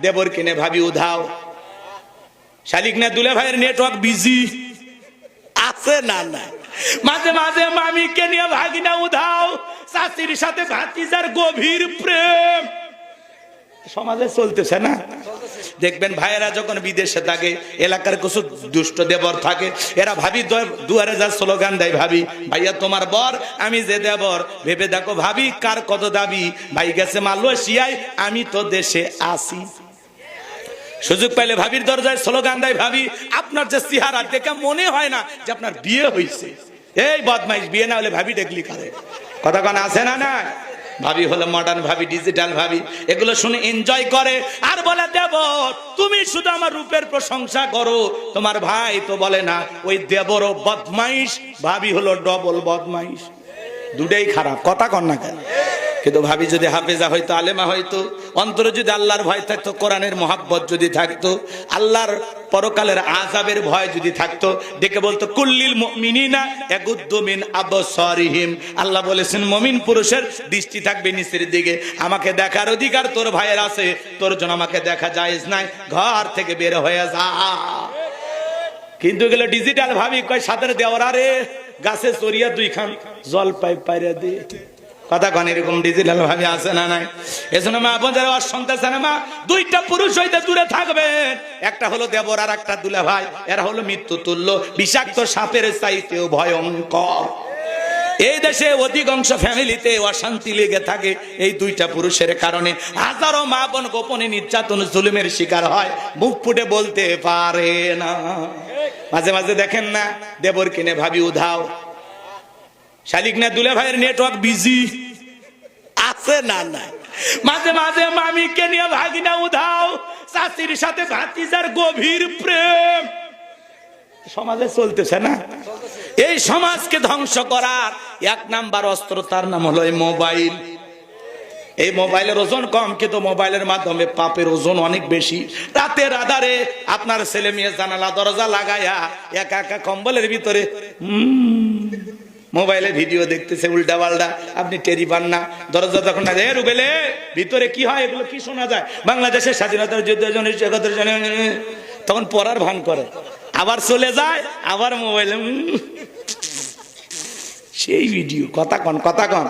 দেবর কিনে ভাবি উধাও। শালিক না দুলে ভাইয়ের নেটওয়ার্ক বিজি আছে না না, মাঝে মাঝে মামিকে নিয়ে ভাগিনা উধাও, চাচির সাথে ভাতিজার গভীর প্রেম সমাজে চলতেছে না। দেখবেন ভাইয়েরা যখন বিদেশে থাকে, এলাকার কিছু দুষ্ট দেবর থাকে, এরা ভাবি দুয়ারে যা স্লোগান দেয়, ভাবি ভাইয়া তোমার বর, আমি যে দেবর, ভেবে দেখো ভাবি কার কত দাবি, ভাই গেছে মালয়েশিয়ায়, আমি তো দেশে আসি। সুযোগ পাইলে ভাবির দরজায় স্লোগান দেয়, ভাবি আপনার যে চেহারা দেখে মনে হয় না যে আপনার বিয়ে হয়েছে। এই বদমাইশ, বিয়ে না হলে ভাবি দেখলি কারে, কথা কান আছে না না। ভাবি হলো মডার্ন ভাবি, ডিজিটাল ভাবি, এগুলো শুনে এনজয় করে আর বলে দেবর তুমি শুধু আমার রূপের প্রশংসা করো। তোমার ভাই তো বলে না ওই দেবরও বদমাইশ, ভাবি হলো ডবল বদমাইশ, দুটাই খারাপ, কথা কন না কেন। কিন্তু ভাবি যদি হাফেজা হইতো, আলেমা হইতো, অন্তরে যদি আল্লাহর ভয় থাকতো, কোরআনের মহাব্বত যদি থাকতো, আল্লাহর পরকালের আযাবের ভয় যদি থাকতো, ডেকে বলতো কুল্লিল মুমিনিনা ইয়াগুদ্দু মিন আবসারিহিম। আল্লাহ বলেছেন মুমিন পুরুষের দৃষ্টি থাকবে নিচের দিকে, আমাকে দেখার অধিকার তোর ভাইয়ের আছে, তোর জন্য আমাকে দেখা জায়েজ নাই, ঘর থেকে বের হয়ে যা। কিন্তু এগুলো ডিজিটাল ভাবি কয় সাদের দেওয়ার রে গাছে চড়িয়া দুই খান জল পাইপ পাইরা দে, কথা কন, এরকম ডিজিটাল ভাবে আছে না নাই। এজন্য মা বোনেরা শুনতেছেন, মা দুইটা পুরুষ হইতে দূরে থাকবেন, একটা হলো দেবর আর একটা দুলা ভাই, এরা হলো মৃত্যু তুল্য, বিষাক্ত সাপের চাইতেও ভয়ঙ্কর। এই দেশে অধিকাংশ ফ্যামিলিতে অশান্তি লেগে থাকে এই দুইটা পুরুষের কারণে। হাজারো মা বোন গোপনে নির্যাতন জুলুমের শিকার হয়, মুখ ফুটে বলতে পারে না। মাঝে মাঝে দেখেন না দেবর কিনে ভাবি উধাও, শালিক না দুলে ভাইয়ের নেটওয়ার্ক বিজি আছে না না, মাঝে মাঝে মামিকে নিয়ে ভাগিনা উধাও, চাচির সাথে ভাতিজার গভীর প্রেম সমাজে চলতেছে না। এই সমাজকে ধ্বংস করার এক নাম্বার অস্ত্র, তার নাম হলো মোবাইল। এই মোবাইলের ওজন কম, কিন্তু মোবাইলের মাধ্যমে পাপের ওজন অনেক বেশি। রাতের আধারে আপনার ছেলে মেয়ে জানালা দরজা লাগায়া একা একা কম্বলের ভিতরে মোবাইলে ভিডিও দেখতেছে উল্টা পাল্টা, আপনি টেরি পান না। দরজা যখন না যায় রুবেলে ভিতরে কি হয়, এগুলো কি শোনা যায়, বাংলাদেশের স্বাধীনতার যুদ্ধের জন্য তখন পড়ার ভান করে, আবার চলে যায়, আবার মোবাইলে সেই ভিডিও, কথা কন, কথা কন।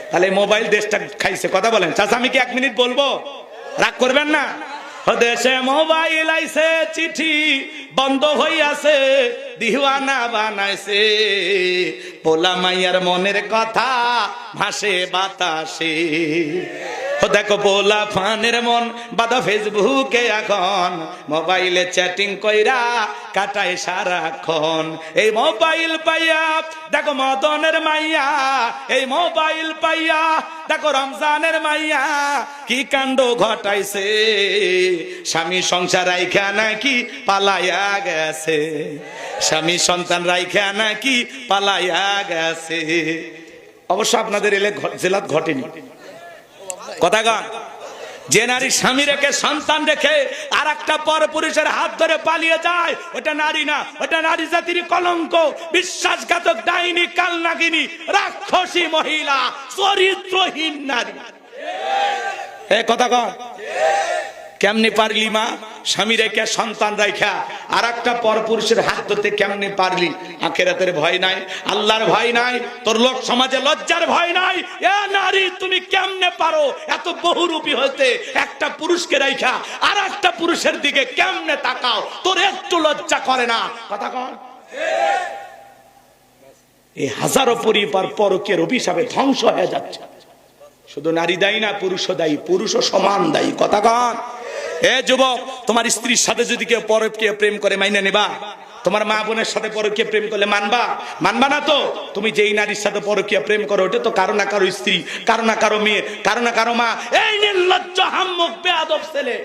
তাহলে মোবাইল দেশটা খাইছে, কথা বলেন। চাচা আমি কি 1 মিনিট বলবো, রাগ করবেন না? দেশে মোবাইল আইছে, চিঠি বন্ধ হইয়াছে, দিওয়ানা বানাইছে, পোলা মাইয়ার মনের কথা ভাসে বাতাসে। দেখো পোলা ফানের মন বাদা ফেসবুকে, এখন মোবাইলে চ্যাটিং কইরা কাটায় সারাক্ষণ। এই মোবাইল পাইয়া দেখো মদনের মাইয়া, এই মোবাইল পাইয়া দেখো রমজানের মাইয়া কি কাণ্ড ঘটাইছে, স্বামী সংসার রাইখা নাকি পালাইয়া গেছে, স্বামী সন্তান রাইখা নাকি পালাইয়া গেছে। অবশ্য আপনাদের জেলাত ঘটেনি, কথা গান। যে নারী স্বামী রেখে সন্তান রেখে আর একটা পরপুরুষের হাত ধরে পালিয়ে যায়, ওটা নারী না, ওটা নারী জাতির কলঙ্ক, বিশ্বাসঘাতক, ডাইনি, কালনাগিনী, রাক্ষসী মহিলা, চরিত্রহীন নারী। কথা কন, কেমনে পারলি মা স্বামী রেখে সন্তান রাইখা আর একটা পরপুরুষের হাত ধরতে, কেমনে পারলি? আখিরাতের ভয় নাই, আল্লাহর ভয় নাই, তোর লোক সমাজে লজ্জার ভয় নাই। এ নারী তুমি কেমনে পারো এত বহুরূপী হতে, একটা পুরুষকে রাইখা আর একটা পুরুষের দিকে কেমনে তাকাও, তোর একটু লজ্জা করে না? কথা কন। এই হাজারো পরিবার পরকীয়ার অভিশাপে ধ্বংস হয়ে যাচ্ছে। শুধু নারী দায়ী না, পুরুষও দায়ী, পুরুষও সমান দায়ী, কথা কন। এ যুবক, তোমার স্ত্রীর সাথে যদি কেউ পরকীয়া প্রেম করে মাইনে নেবা? তোমার মা বোনের সাথে পরকীয়া প্রেম করলে মানবা? মানবা না তো। তুমি যেই নারীর সাথে পরকীয়া প্রেম করো, ওটা তো কারো না কারো স্ত্রী, কারো না কারো মেয়ে, কারো না কারো মা। এই নির্লজ্জ হাম্মক বেয়াদব ছেলে,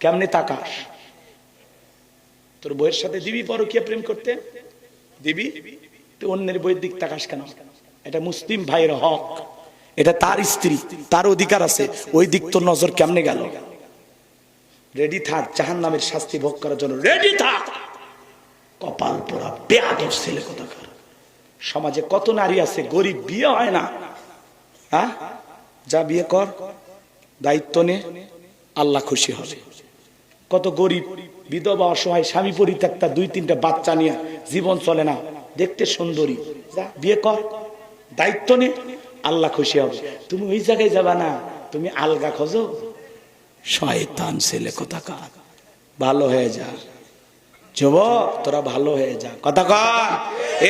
কেমনে তাকাস? তোর বইয়ের সাথে দিবি পরকীয়া প্রেম করতে? দিবি? তুই অন্যের বইয়ের দিক তাকাস কেন? এটা মুসলিম ভাইয়ের হক, এটা তার স্ত্রী, তার অধিকার আছে, ওই দিক তোর নজর কেমনে গেল? রেডি থাক জাহান্নামের শাস্তি ভোগ করার জন্য, রেডি থাক। কপাল পোড়া বেয়াদব ছেলে কোথাকার। সমাজে কত নারী আছে গরিব, বিয়ে হয় না, হ্যাঁ? যা বিয়ে কর, দায়িত্ব নে, আল্লাহ খুশি হবে। কত গরিব বিধবা অসহায় স্বামী পরিত্যক্তা 2-3টা বাচ্চা নিয়ে জীবন চলে না, দেখতে সুন্দরী, যা বিয়ে কর, দায়িত্ব নে, আল্লাহ খুশি হবে। তুমি ওই জায়গায় যাবা না, তুমি আলগা খোঁজো, শয়তান ছেলে কোথাকার। ভালো হয়ে যা যুবক, তোরা ভালো হয়ে যা। কথা কর,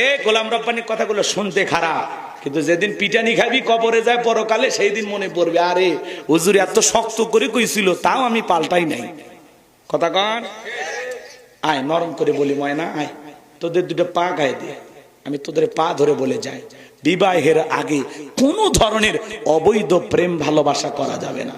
এ গোলাম রব্বানির কথাগুলো শুনতে খারাপ, কিন্তু যেদিন পিটানি খাবি কবরে যায় পরকালে, সেই দিন মনে পড়বে, আরে হুজুর এত শক্ত করে কইছিল, তাও আমি পাল্টাই নাই। কথা কন, আয় নরম করে বলি, ময়না আয়, তোদের 2টা পা গায়ে দে, আমি তোদের পা ধরে বলে যাই, বিবাহের আগে কোনো ধরনের অবৈধ প্রেম ভালোবাসা করা যাবে না,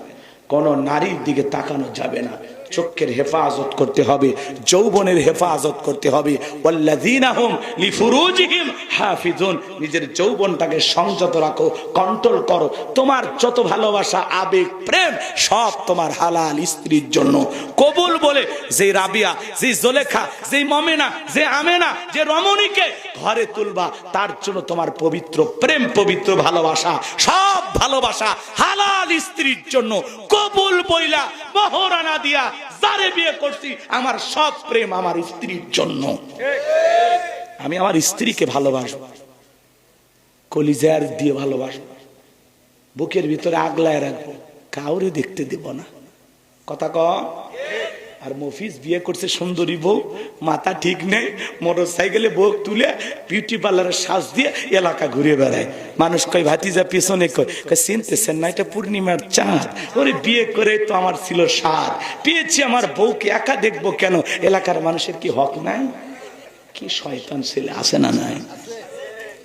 কোন নারীর দিকে তাকানো যাবে না, চোখের হেফাজত করতে হবে, যৌবনের হেফাজত করতে হবে। ওয়াল্লাযীনা হুম লিফুরুজিহিম হাফিজুন, নিজের যৌবনটাকে সংযত রাখো, কন্ট্রোল করো। তোমার যত ভালোবাসা, আবেগ, প্রেম সব তোমার হালাল স্ত্রীর জন্য কবুল বলে যে রাবিয়া, যে জোলেখা, যে মমেনা, যে আমেনা, যে রমণীকে ঘরে তুলবা, তার জন্য তোমার পবিত্র প্রেম, পবিত্র ভালোবাসা, সব ভালোবাসা হালাল স্ত্রীর জন্য কবুল বইলা মহরানা দিয়া যারে বিয়ে করছি, আমার সব প্রেম আমার স্ত্রীর জন্য। আমি আমার স্ত্রীকে ভালোবাসবো, কলিজার দিয়ে ভালোবাসবো, বুকের ভিতরে আগলায় রাখবো, কাউরে দেখতে দেব না। কথা কম। আর মফিজ বিয়ে করছে সুন্দরী বউ, মাথা ঠিক নেই, মোটর সাইকেলে বউ তুলে বিউটি পার্লারের সাজ দিয়ে এলাকা ঘুরে বেড়ায়। মানুষ কয় ভাতিজা পেছনে কয়, চিনতেছেন না এটা পূর্ণিমার চাঁদ, ওরে বিয়ে করে তো আমার ছিল সার, পেয়েছি আমার বউকে, একা দেখবো কেন? এলাকার মানুষের কি হক নাই? কি শয়তান ছেলে আছে না নাই?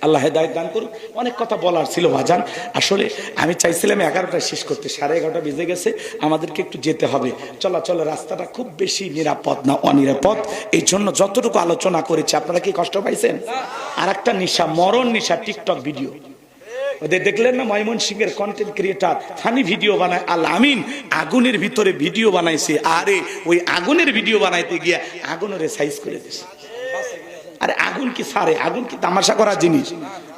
আল্লাহ হেদায়েত দান করুন। অনেক কথা বলার ছিল ভাজান, আসলে আমি চাইছিলাম 11টায় শেষ করতে, 11:30 বেজে গেছে, আমাদেরকে একটু যেতে হবে। চলাচলের রাস্তাটা খুব বেশি নিরাপদ না, অনিরাপদ, এই জন্য যতটুকু আলোচনা করেছি। আপনারা কি কষ্ট পাইছেন? আর একটা নেশা, মরণ নেশা, টিকটক ভিডিও। ওদের দেখলেন না, ময়মনসিংহের কন্টেন্ট ক্রিয়েটার ফানি ভিডিও বানায়, আল আমিন আগুনের ভিতরে ভিডিও বানাইছে, আরে ওই আগুনের ভিডিও বানাইতে গিয়া আগুনের সাইজ করে দিছে। আরে আগুন কি সারে? আগুন কি তামাশা করা জিনিস?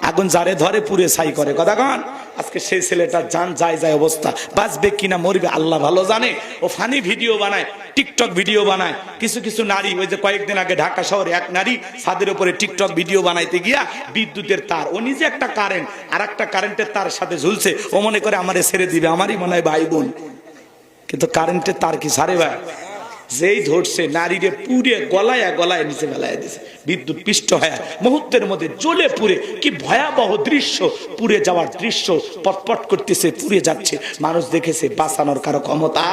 আগুন যারে ধরে পুরে ছাই করে। কথা কন, আজকে সেই ছেলেটা জান যায় যায় অবস্থা, বাঁচবে কিনা মরবে আল্লাহ ভালো জানে। ও ফানি ভিডিও বানায়, টিকটক ভিডিও বানায়। কিছু কিছু নারী, ওই যে কয়েকদিন আগে ঢাকা শহরে এক নারী ছাদের উপরে টিকটক ভিডিও বানাইতে গিয়া বিদ্যুতের তার, ও নিজে একটা কারেন্ট আর একটা কারেন্টের তার সাথে ঝুলছে, ও মনে করে আমারে ছেড়ে দিবে, আমারই মনে হয় ভাই বোন, কিন্তু কারেন্টের তার কি সারে ভাই? যেই ধরছে নারীরে পুড়ে গলায় গলায় নিচে ফেলায় দিছে, বিদ্যুৎ পিষ্ট হয়ে মুহূর্তের মধ্যে জ্বলে পুড়ে, কি ভয়াবহ দৃশ্য, পুড়ে যাওয়ার দৃশ্য, পটপট করতেছে, পুড়ে যাচ্ছে, মানুষ দেখেছে, বাঁচানোর কারো ক্ষমতা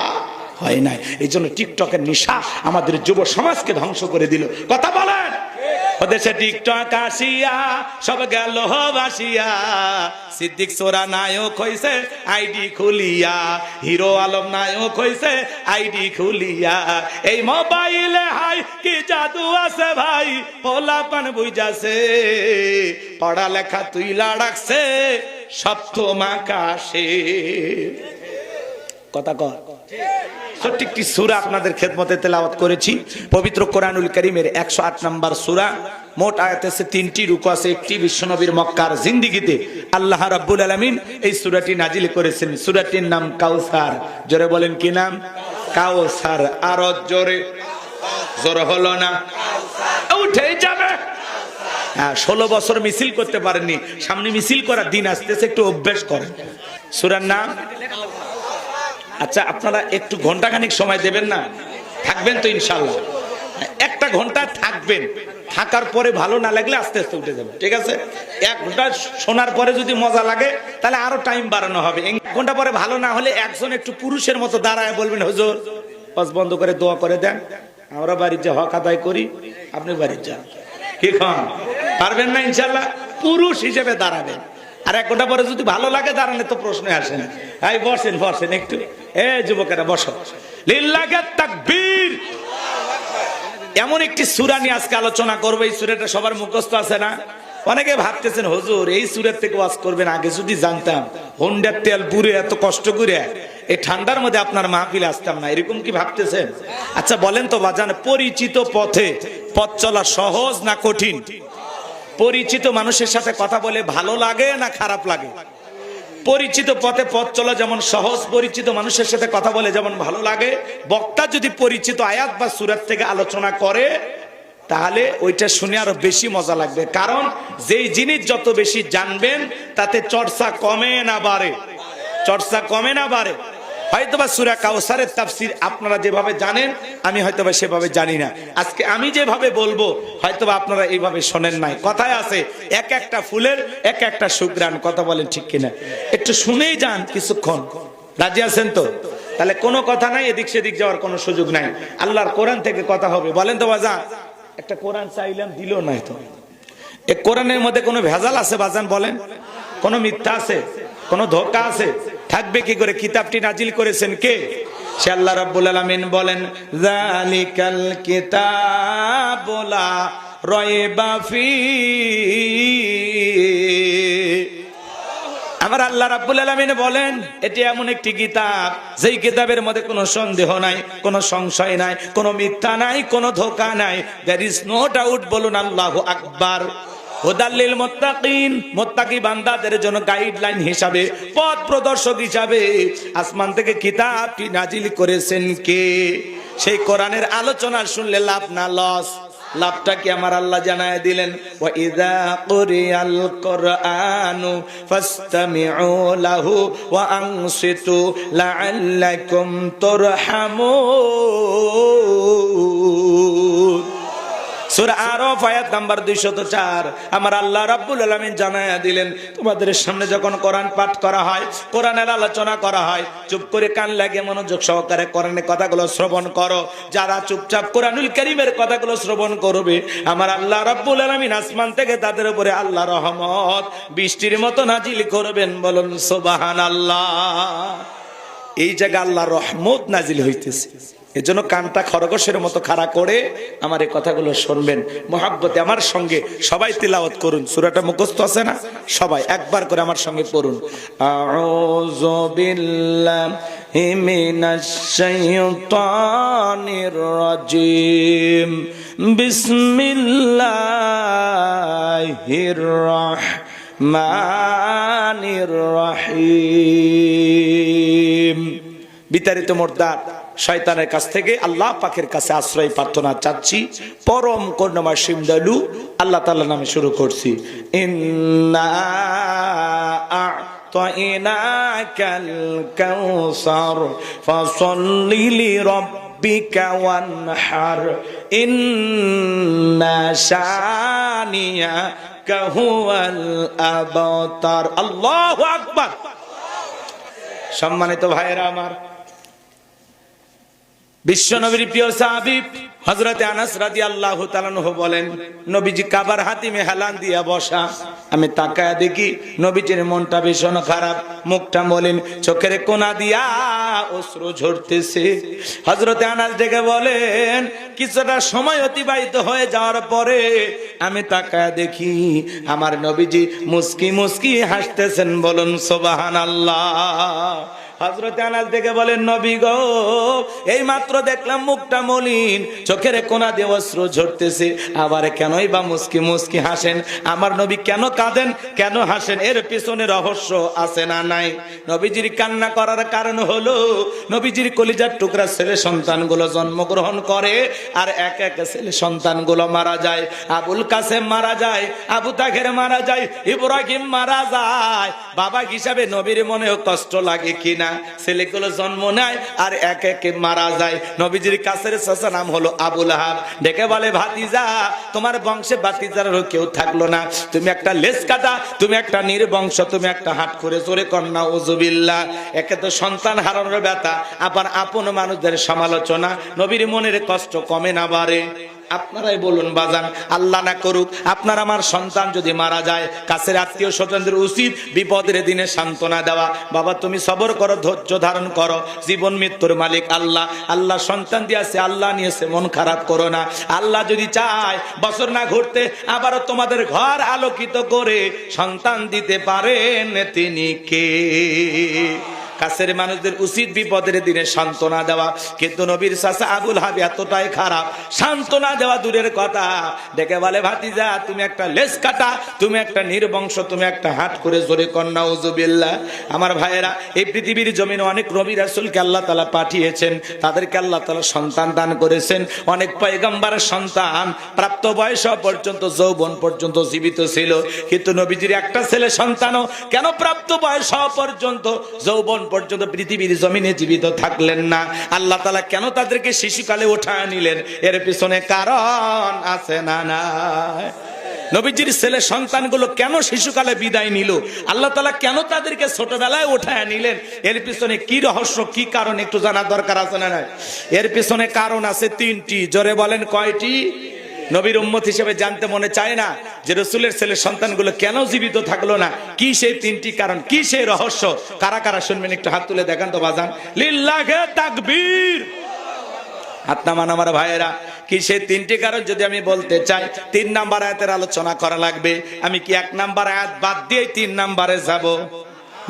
হয় নাই। এই জন্য টিকটকের নেশা আমাদের যুব সমাজকে ধ্বংস করে দিল। কথা বলেন, ওদেশে টিকটক আসিয়া সব গেল বাসিয়া, সিদ্দিক সোরা নায়ক হইছে আইডি খুলিয়া, হিরো আলম নায়ক হইছে আইডি খুলিয়া, এই মোবাইলে হাই কি জাদু আছে ভাই, পোলা পান বুঝাছে, পড়ালেখা তুইলা রাখছে সপ্তম আকাশে। কথা কর। ছোট্ট একটি সূরা আপনাদের খেদমতে তেলাওয়াত করেছি, পবিত্র কোরআনুল কারীমের 108 নম্বর সূরা। মোট আয়াত আছে 3টি, রুকু আছে 1টি। বিশ্বনবীর মক্কার জিন্দেগিতে আল্লাহ রাব্বুল আলামিন এই সূরাটি নাজিল করেছেন। সূরাটির নাম কাউসার। জোরে বলেন কি নাম? কাউসার। আর জোরে, জোরে হলো না, উঠে যাবে। 16 বছর মিছিল করতে পারেননি, সামনে মিছিল করার দিন আসতেছে, একটু অভ্যাস করেন। সূরার নাম, আচ্ছা আপনারা একটু ঘন্টাখানিক সময় দেবেন না? থাকবেন তো ইনশাআল্লাহ? 1 ঘন্টা থাকবেন, থাকার পরে ভালো না লাগলে আস্তে আস্তে উঠে যাবেন, ঠিক আছে? 1 ঘন্টা শোনার পরে যদি মজা লাগে তাহলে আরো টাইম বাড়ানো হবে। 1 ঘন্টা পরে ভালো না হলে একজন একটু পুরুষের মতো দাঁড়ায় বলবেন, হুজুর ওয়াজ বন্ধ করে দোয়া করে দেন, আমরা বাড়ির যে হক আদায় করি, আপনি বাড়ির যান। কি খান? পারবেন না ইনশাআল্লাহ? পুরুষ হিসেবে দাঁড়াবেন। আর 1 ঘন্টা পরে যদি ভালো লাগে দাঁড়ালে তো প্রশ্নই আসে না। এই বসেন বসেন একটু, এ যুবকেরা বসো। লিল্লাহি তাকবীর। এমন একটি সূরা নিয়ে আজকে আলোচনা করব। এই সূরাটা সবার মুখস্থ আছে না? অনেকে ভাবতেছেন হুজুর এই সূরা থেকে ওয়াজ করবেন, আগে যদি জানতাম হোন্ডার তেল পুরে এত কষ্ট করে এই ঠান্ডার মধ্যে আপনার মাহফিলে আসতাম না, এরকম কি ভাবতেছেন? আচ্ছা বলেন তো বাজান, পরিচিত পথে পথ চলা সহজ না কঠিন? পরিচিত মানুষের সাথে কথা বলে ভালো লাগে না খারাপ লাগে? পরিচিত পথে পথ চলা যেমন সহজ, পরিচিত মানুষের সাথে কথা বলে যেমন ভালো লাগে, বক্তা যদি পরিচিত আয়াত বা সূরা থেকে আলোচনা করে তাহলে ওইটা শুনে আরো বেশি মজা লাগবে। কারণ যেই জিনিস যত বেশি জানবেন তাতে চর্চা কমে না বাড়ে, চর্চা কমে না বাড়ে। হয়তোবা সূরা কাউসারের তাফসীর আপনারা যেভাবে জানেন আমি হয়তোবা সেভাবে জানি না। আজকে আমি যেভাবে বলবো হয়তোবা আপনারা এইভাবে শোনেন নাই। কথায় আছে এক একটা ফুলের এক একটা সুঘ্রাণ, কথা বলেন ঠিক কিনা? একটু শুনেই যান কিছুক্ষণ, রাজি আছেন তো? তাহলে কোনো কথা নাই, এদিক সেদিক যাওয়ার কোনো সুযোগ নাই। আল্লাহর কোরআন থেকে কথা হবে। বলেন তো বাজান, একটা কোরআন চাইলাম দিল নাই তো। এই কোরআনের মধ্যে কোনো ভেজাল আছে বাজান? বলেন, কোনো মিথ্যা আছে? কোনো ধোঁকা আছে? থাকবে কি করে? কিতাবটি নাজিল করেছেন কে? সে আল্লাহ রাব্বুল আলামিন বলেন, যালিকাল কিতাবু লা রাইবা ফীহি। আমার আল্লাহ রাব্বুল আলামিন বলেন এটি এমন একটি কিতাব যেই কিতাবের মধ্যে কোনো সন্দেহ নাই, কোনো সংশয় নাই, কোনো মিথ্যা নাই, কোনো ধোঁকা নাই। There is no doubt. বলুন আল্লাহু আকবার। হুদাল্লিল মুত্তাকিন, মুত্তাকি বান্দাদের জন্য গাইডলাইন হিসাবে, পথ প্রদর্শক হিসাবে আসমান থেকে কিতাবটি নাজিল করেছেন কে? সেই কোরআনের আলোচনা শুনলে লাভ না লস? লাভটা কি আমার আল্লাহ জানায় দিলেন, ওয়া ইযা কুরিয়াল কুরআনু ফাসতামিউ লাহু ওয়া আনসিতু লাআল্লাকুম তুরহামুন। সূরা আরাফ আয়াত নাম্বার 204। আমার আল্লাহ রাব্বুল আলামিন জানায়া দিলেন, তোমাদের সামনে যখন কোরআন পাঠ করা হয়, কোরআনের আলোচনা করা হয়, চুপ করে কান লাগিয়ে মনোযোগ সহকারে কোরআনের কথাগুলো শ্রবণ করো। যারা চুপচাপ কোরআনুল কারীমের কথাগুলো শ্রবণ করবে, আমার আল্লাহ রাব্বুল আলামিন আসমান থেকে তাদের উপরে আল্লাহ রহমত বৃষ্টির মতো নাজিল করবেন। বলুন সুবহানাল্লাহ। এই জায়গা আল্লাহর রহমত নাজিল হইতেছে। এজন্য কানটা খরগোশের মতো খাড়া করে আমার এই কথাগুলো শুনবেন। মহাব্বতে আমার সঙ্গে সবাই তিলাওয়াত করুন। সূরাটা মুখস্থ আছে না? সবাই একবার করে আমার সঙ্গে পড়ুন। আউযু বিল্লাহি মিনাশ শাইতানির রাজিম। বিসমিল্লাহির রাহমানির রহিম। বিতাড়িত মুরতাদ শয়তানের কাছ থেকে আল্লাহ পাকের কাছে আশ্রয় প্রার্থনা চাচ্ছি। পরম করুণাময় সীম দয়ালু আল্লাহ তাআলার নামে শুরু করছি। ইন্না আ'তাইনাকাল কাউসার ফাসাল্লি লিরাব্বিকা ওয়ানহার ইন্না শানিয়াকা হুয়াল আবতার। আল্লাহু আকবার। সম্মানিত ভাইয়েরা আমার, বিশ্ব নবীর প্রিয় সাহাবী হযরতে আনাস রাদিয়াল্লাহু তাআলা আনহু বলেন, নবীজি কাবার হাতিমে হেলান দিয়া বসা। আমি তাকায়া দেখি নবীজির মনটা ভীষণ খারাপ, মুখটা মলিন, চোখের কোনা দিয়া অশ্রু ঝরতেছে। হযরতে আনাস ডেকে বলেন, কিছুটা সময় অতিবাহিত হয়ে যাওয়ার পরে আমি তাকায়া দেখি আমার নবীজি মুস্কি মুস্কি হাসতেছেন। বলুন সুবহানাল্লাহ। হযরত আনাস দেখে বলেন, নবী গো, এই মাত্র দেখলাম মুখটা মলিন, চোখের কোনা দিয়ে অশ্রু ঝরতেছে, আবার কেনই বা মুস্কি মুস্কি হাসেন? আমার নবী কেন কাঁদেন, কেন হাসেন? এর পিছনে রহস্য আছে না নাই? নবীজির কান্না করার কারণ হলো নবীজির কলিজার টুকরা ছেলে সন্তানগুলো জন্মগ্রহণ করে আর এক এক ছেলে সন্তানগুলো মারা যায়। আবুল কাসেম মারা যায়, আবু তাহের মারা যায়, ইব্রাহিম মারা যায়। বাবা হিসাবে নবীর মনেও কষ্ট লাগে কিনা? ছেলেগুলো জন্ম নেয় আর এক এক মারা যায়। নবীজির কাছের চাচা নাম হলো আবু লাহাব, ডেকে বলে, ভাতিজা, তোমার বংশে ভাতিজারও কেউ থাকলো না, তুমি একটা লেজ কাটা, তুমি একটা নির্বংশ, তুমি একটা হাত করে চোরে কন্যা। উযুবিল্লাহ। একে তো সন্তান হারানোর ব্যথা, আবার আপন মানুষদের সমালোচনা, নবীর মনের কষ্ট কমে না বাড়ে? আপনারাই বলুন বাজান, আল্লাহ না করুক আপনার আমার সন্তান যদি মারা যায়, কাছের আত্মীয় স্বজনদের উচিত বিপদের দিনে সান্ত্বনা দেওয়া। বাবা তুমি সবর করো, ধৈর্য ধারণ করো, জীবন মৃত্যুর মালিক আল্লাহ। আল্লাহ সন্তান দিয়েছে, আল্লাহ নিয়েছে, মন খারাপ করো না। আল্লাহ যদি চায় বছর না ঘুরতে আবারও তোমাদের ঘর আলোকিত করে সন্তান দিতে পারেন, তিনি কে? কাছের মানুষদের উচিত বিপদের দিনে সান্ত্বনা দেওয়া, কিন্তু নবীর চাচা আবুল হাব এতটাই খারাপ, সান্ত্বনা দেওয়া দূরের কথা, ডেকে বলে ভাতিজা তুমি একটা লেজ কাটা, তুমি একটা নির্বংশ, তুমি একটা হাট করে জোরে কন্যা উজুবিল্লাহ। আমার ভাইয়েরা, এই পৃথিবীর জমিনে অনেক নবী রাসূলকে আল্লাহ তাআলা পাঠিয়েছেন, তাদেরকে আল্লাহ তাআলা সন্তান দান করেছেন। অনেক পয়গম্বরের সন্তান প্রাপ্ত বয়স পর্যন্ত, যৌবন পর্যন্ত জীবিত ছিল, কিন্তু নবীজির একটা ছেলে সন্তানও কেন প্রাপ্ত বয়স পর্যন্ত, যৌবন পর্যন্ত পৃথিবীর জমিনে জীবিত থাকলেন না? আল্লাহ তাআলা কেন তাদেরকে শিশুকালে উঠায় নিলেন? এর পিছনে কারণ আছে না নাই? নবীজির ছেলে সন্তানগুলো কেন শিশুকালে বিদায় নিল? আল্লাহ তাআলা কেন তাদেরকে ছোটবেলায় উঠায় নিলেন? এর পিছনে কি রহস্য, কি কারণ একটু জানা দরকার আছে না নাই? এর পিছনে কারণ আছে তিনটি। জোরে বলেন কয়টি? নবীর উম্মত হিসেবে জানতে মনে চায় না যে রাসূলের ছেলে সন্তানগুলো কেন জীবিত থাকলো না? কি সেই তিনটি কারণ, কি সেই রহস্য? কারা কারা শুনবেন একটু হাত তুলে দেখান তো বাজান। লিল্লাহে তাকবীর। হাত নামান আমার ভাইয়েরা। কি সেই তিনটি কারণ যদি আমি বলতে চাই, 3 নাম্বার আয়াতের আলোচনা করা লাগবে। আমি কি 1 নাম্বার আয়াত বাদ দিয়ে 3 নাম্বারে যাব,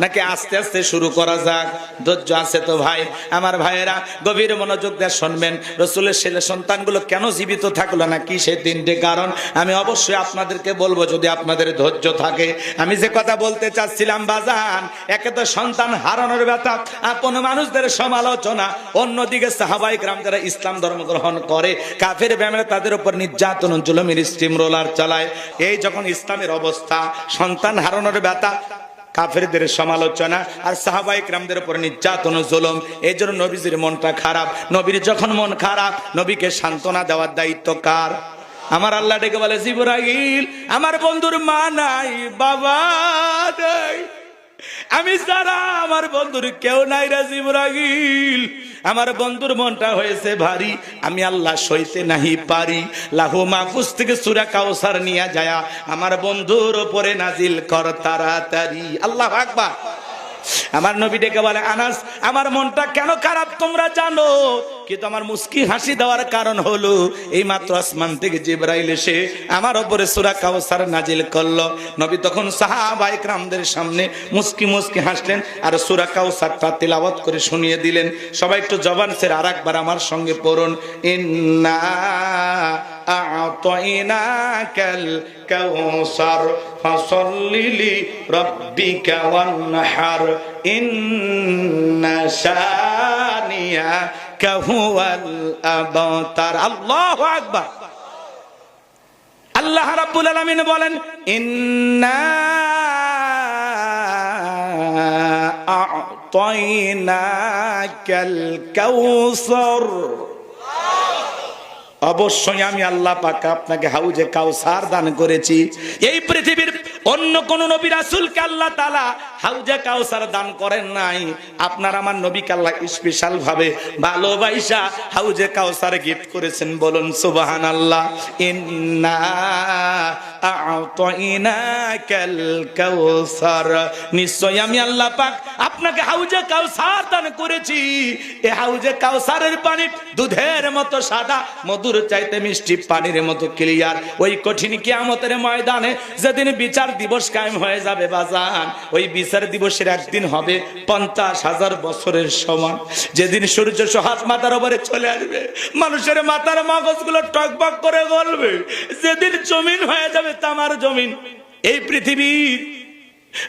নাকি আস্তে আস্তে শুরু করা যাক? ধৈর্য আছে তো ভাই? আমার ভাইয়েরা গভীর মনোযোগ দিয়ে শুনবেন, রাসূলের ছেলে সন্তানগুলো কেন জীবিত থাকলো না, কি সেই তিনটি কারণ আমি অবশ্যই আপনাদেরকে বলবো, যদি আপনাদের ধৈর্য থাকে। আমি যে কথা বলতে চাচ্ছিলাম বাজান, একে তো সন্তান হারানোর ব্যথা, আপন মানুষদের সমালোচনা, অন্যদিকে সাহাবায়ে কেরাম যারা ইসলাম ধর্ম গ্রহণ করে, কাফের বেঈমানরা তাদের উপর নির্যাতন জুলুমের স্টিম রোলার চালায়। এই যখন ইসলামের অবস্থা, সন্তান হারানোর ব্যথা, কাফেরদের সমালোচনা, আর সাহাবায়ে কেরামদের উপর নির্যাতন ও জুলুম, এই জন্য নবীজির মনটা খারাপ। নবীর যখন মন খারাপ, নবীকে সান্ত্বনা দেওয়ার দায়িত্ব কার? আমার আল্লাহ ডেকে বলে, জিবরাইল আমার বন্ধুর মা নাই, বাবা নাই, আমি ছাড়া আমার বন্ধুর কেউ নাই রে জিবরাইল। আমার বন্ধুর মনটা হয়েছে ভারী, আমি আল্লাহ সইতে নাহি পারি। লাহু মাহফুজ থেকে সূরা কাউসার নিয়ে যায় আমার বন্ধুর উপরে নাজিল কর তাড়াতাড়ি। আল্লাহু আকবার। আমার নবী ডেকে বলে, আনাস আমার মনটা কেন খারাপ তোমরা জানো, কিন্তু আমার মুস্কি হাসি দেওয়ার কারণ হলো এই মাত্র আসমান থেকে জিবরাইল এসে আমার উপরে সূরা কাউসার নাজিল করলো। নবী তখন সাহাবায়ে কেরামদের সামনে মুস্কি মুস্কি হাসলেন আর সূরা কাউসারটা তিলাওয়াত করে শুনিয়ে দিলেন। সবাই একটু জবান ছেড়ে আরেকবার আমার সঙ্গে পড়ুন, ইন্না আ'তাইনাকাল কাউসার ফাসাল্লি লিরাব্বিকা ওয়ানহার ইন্না শানিয়াকা হুয়াল আবতার। আল্লাহু আকবার। আল্লাহ রাব্বুল আলামিন বলেন, ইন্না আ'তাইনাকাল কাউসার, অবশ্যই আমি আল্লাহ পাক আপনাকে হাউজে কাউসার দান করেছি। এই পৃথিবীর অন্য কোন নবী রাসূলকে আল্লাহ তাআলা হাউজে কাউসার দান করেন নাই। আপনার আমার নবীকে আল্লাহ স্পেশাল ভাবে ভালোবাসা হাউজে কাউসার গিফট করেছেন। বলুন সুবহানাল্লাহ। ইন্না আ'তাইনাকাল কাউসার, নিশ্চয় আমি আল্লাহ পাক আপনাকে হাউজে কাউসার দান করেছি। এই হাউজে কাউসারের পানি দুধের মতো সাদা, মধুর চাইতে মিষ্টি, পানির মতো ক্লিয়ার। ওই কঠিন কিয়ামতের ময়দানে যেদিন বিচার দিবস কায়েম হয়ে যাবে বাজান, ওই বিচার দিবসের একদিন হবে 50,000 বছরের সমান। যেদিন সূর্য সোহাত মাথার উপরে চলে আসবে, মানুষের মাথার মগজগুলো টকবক করে গলবে, যেদিন জমিন হয়ে যাবে তামার জমিন, এই পৃথিবীর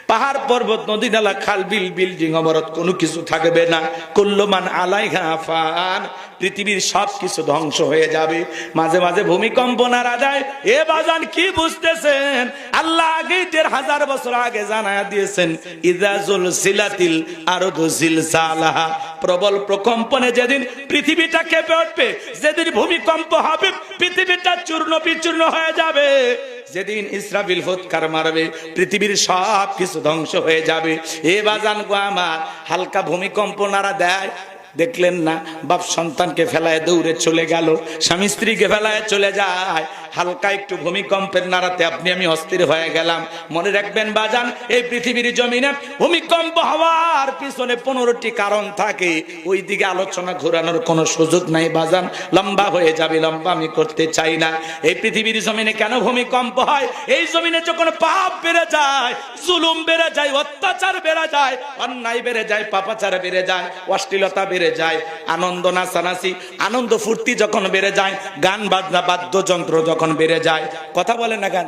পাহাড় পর্বত নদী নালা খাল বিল বিল্ডিং অবরোধ কোনো কিছু থাকবে না। কুল্লু মান আলাইহা ফান, পৃথিবীর সব কিছু ধ্বংস হয়ে যাবে। মাঝে মাঝে ভূমিকম্প নাড়া যায়। এ বাজান কি বুঝতেছেন? আল্লাহ আগে 1000 বছর আগে জানায়া দিয়েছেন, ইযা জুলজিলাতিল আরদু জিলজালাহা, প্রবল প্রকম্পনে যেদিন পৃথিবীটা কেঁপে উঠবে, যেদিন ভূমিকম্প হবে, পৃথিবীটা চূর্ণ বিচূর্ণ হয়ে যাবে, যেদিন ইসরাফিল ফুৎকার মারবে, পৃথিবীর সব কিছু ধ্বংস হয়ে যাবে। এ বাজান গো আমার, হালকা ভূমিকম্প নাড়া দেয়, দেখলেন না? বাপ সন্তানকে ফেলায় দৌড়ে চলে গেল, স্বামী স্ত্রীকে ফেলায় চলে যায়, হালকা একটু ভূমিকম্পের নাড়াতে আপনি আমি অস্থির হয়ে গেলাম। মনে রাখবেন বাজান, এই পৃথিবীর জমিনে ভূমিকম্প হওয়ার পিছনে 15টি কারণ থাকে। ওই দিকে আলোচনা ঘোরানোর কোনো সুযোগ নাই বাজান, লম্বা হয়ে যাবে, লম্বা আমি করতে চাই না। এই পৃথিবীর জমিনে কেন ভূমিকম্প হয়? এই জমিনে যখন পাপ বেড়ে যায়, জুলুম বেড়ে যায়, অত্যাচার বেড়ে যায়, অন্যায় বেড়ে যায়, পাপাচার বেড়ে যায়, অশ্লীলতা বেড়ে যায়, আনন্দ নাচানাচি, আনন্দ ফুর্তি যখন বেড়ে যায়, গান বাজনা বাদ্যযন্ত্র যখন বেড়ে যায়, কথা বলে না গান,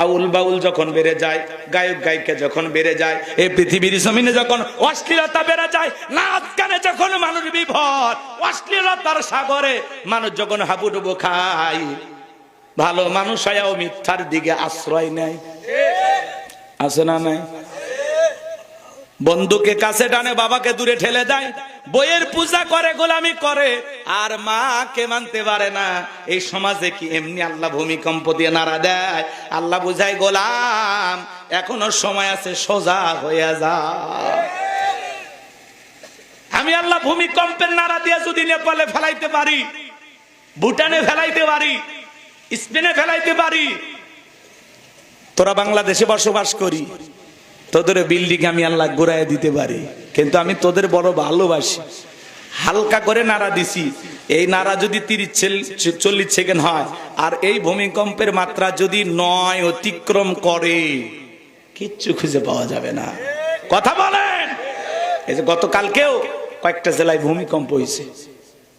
আউল বাউল যখন বেড়ে যায়, গায়ক গায়িকা যখন বেড়ে যায়, এই পৃথিবীর জমিনে যখন অশ্লীলতা বেড়ে যায়, নাচ গানে যখন মানুষ বিভোর, অশ্লীলতার সাগরে মানুষ যখন হাবুডুবু খায়, ভালো মানুষ হয়েও মিথ্যার দিকে আশ্রয় নেয়, আছে না নাই? বন্ধুকে কাছে টানে, বাবাকে দূরে ঠেলে দেয়, বইয়ের পূজা করে, গোলামি করে, আর মাকে মানতে পারে না। এই সমাজে কি এমনি আল্লাহ ভূমিকম্প দিয়ে নাড়া দেয়? আল্লাহ বুঝায়, গোলাম এখনো সময় আছে, সোজা হয়ে যা। আমি আল্লাহ ভূমিকম্পের নাড়া দিয়ে যদি নেপালে ফেলাইতে পারি, ভুটানে ফেলাইতে পারি, স্পেনে ফেলাইতে পারি, তোরা বাংলাদেশে বসবাস করি, তোদের বিল্ডিং আমি আল্লাহ ঘুরাই দিতে পারি, কিন্তু আমি তোদের বড় ভালোবাসি। হালকা করে নাড়া দিছি, এই নাড়া যদি 30-40 সেকেন্ড হয়, আর এই ভূমিকম্পের মাত্রা যদি 9 অতিক্রম করে, কিচ্ছু খুঁজে পাওয়া যাবে না। কথা বলেন। এই যে গতকালকেও কয়েকটা জেলায় ভূমিকম্প হয়েছে,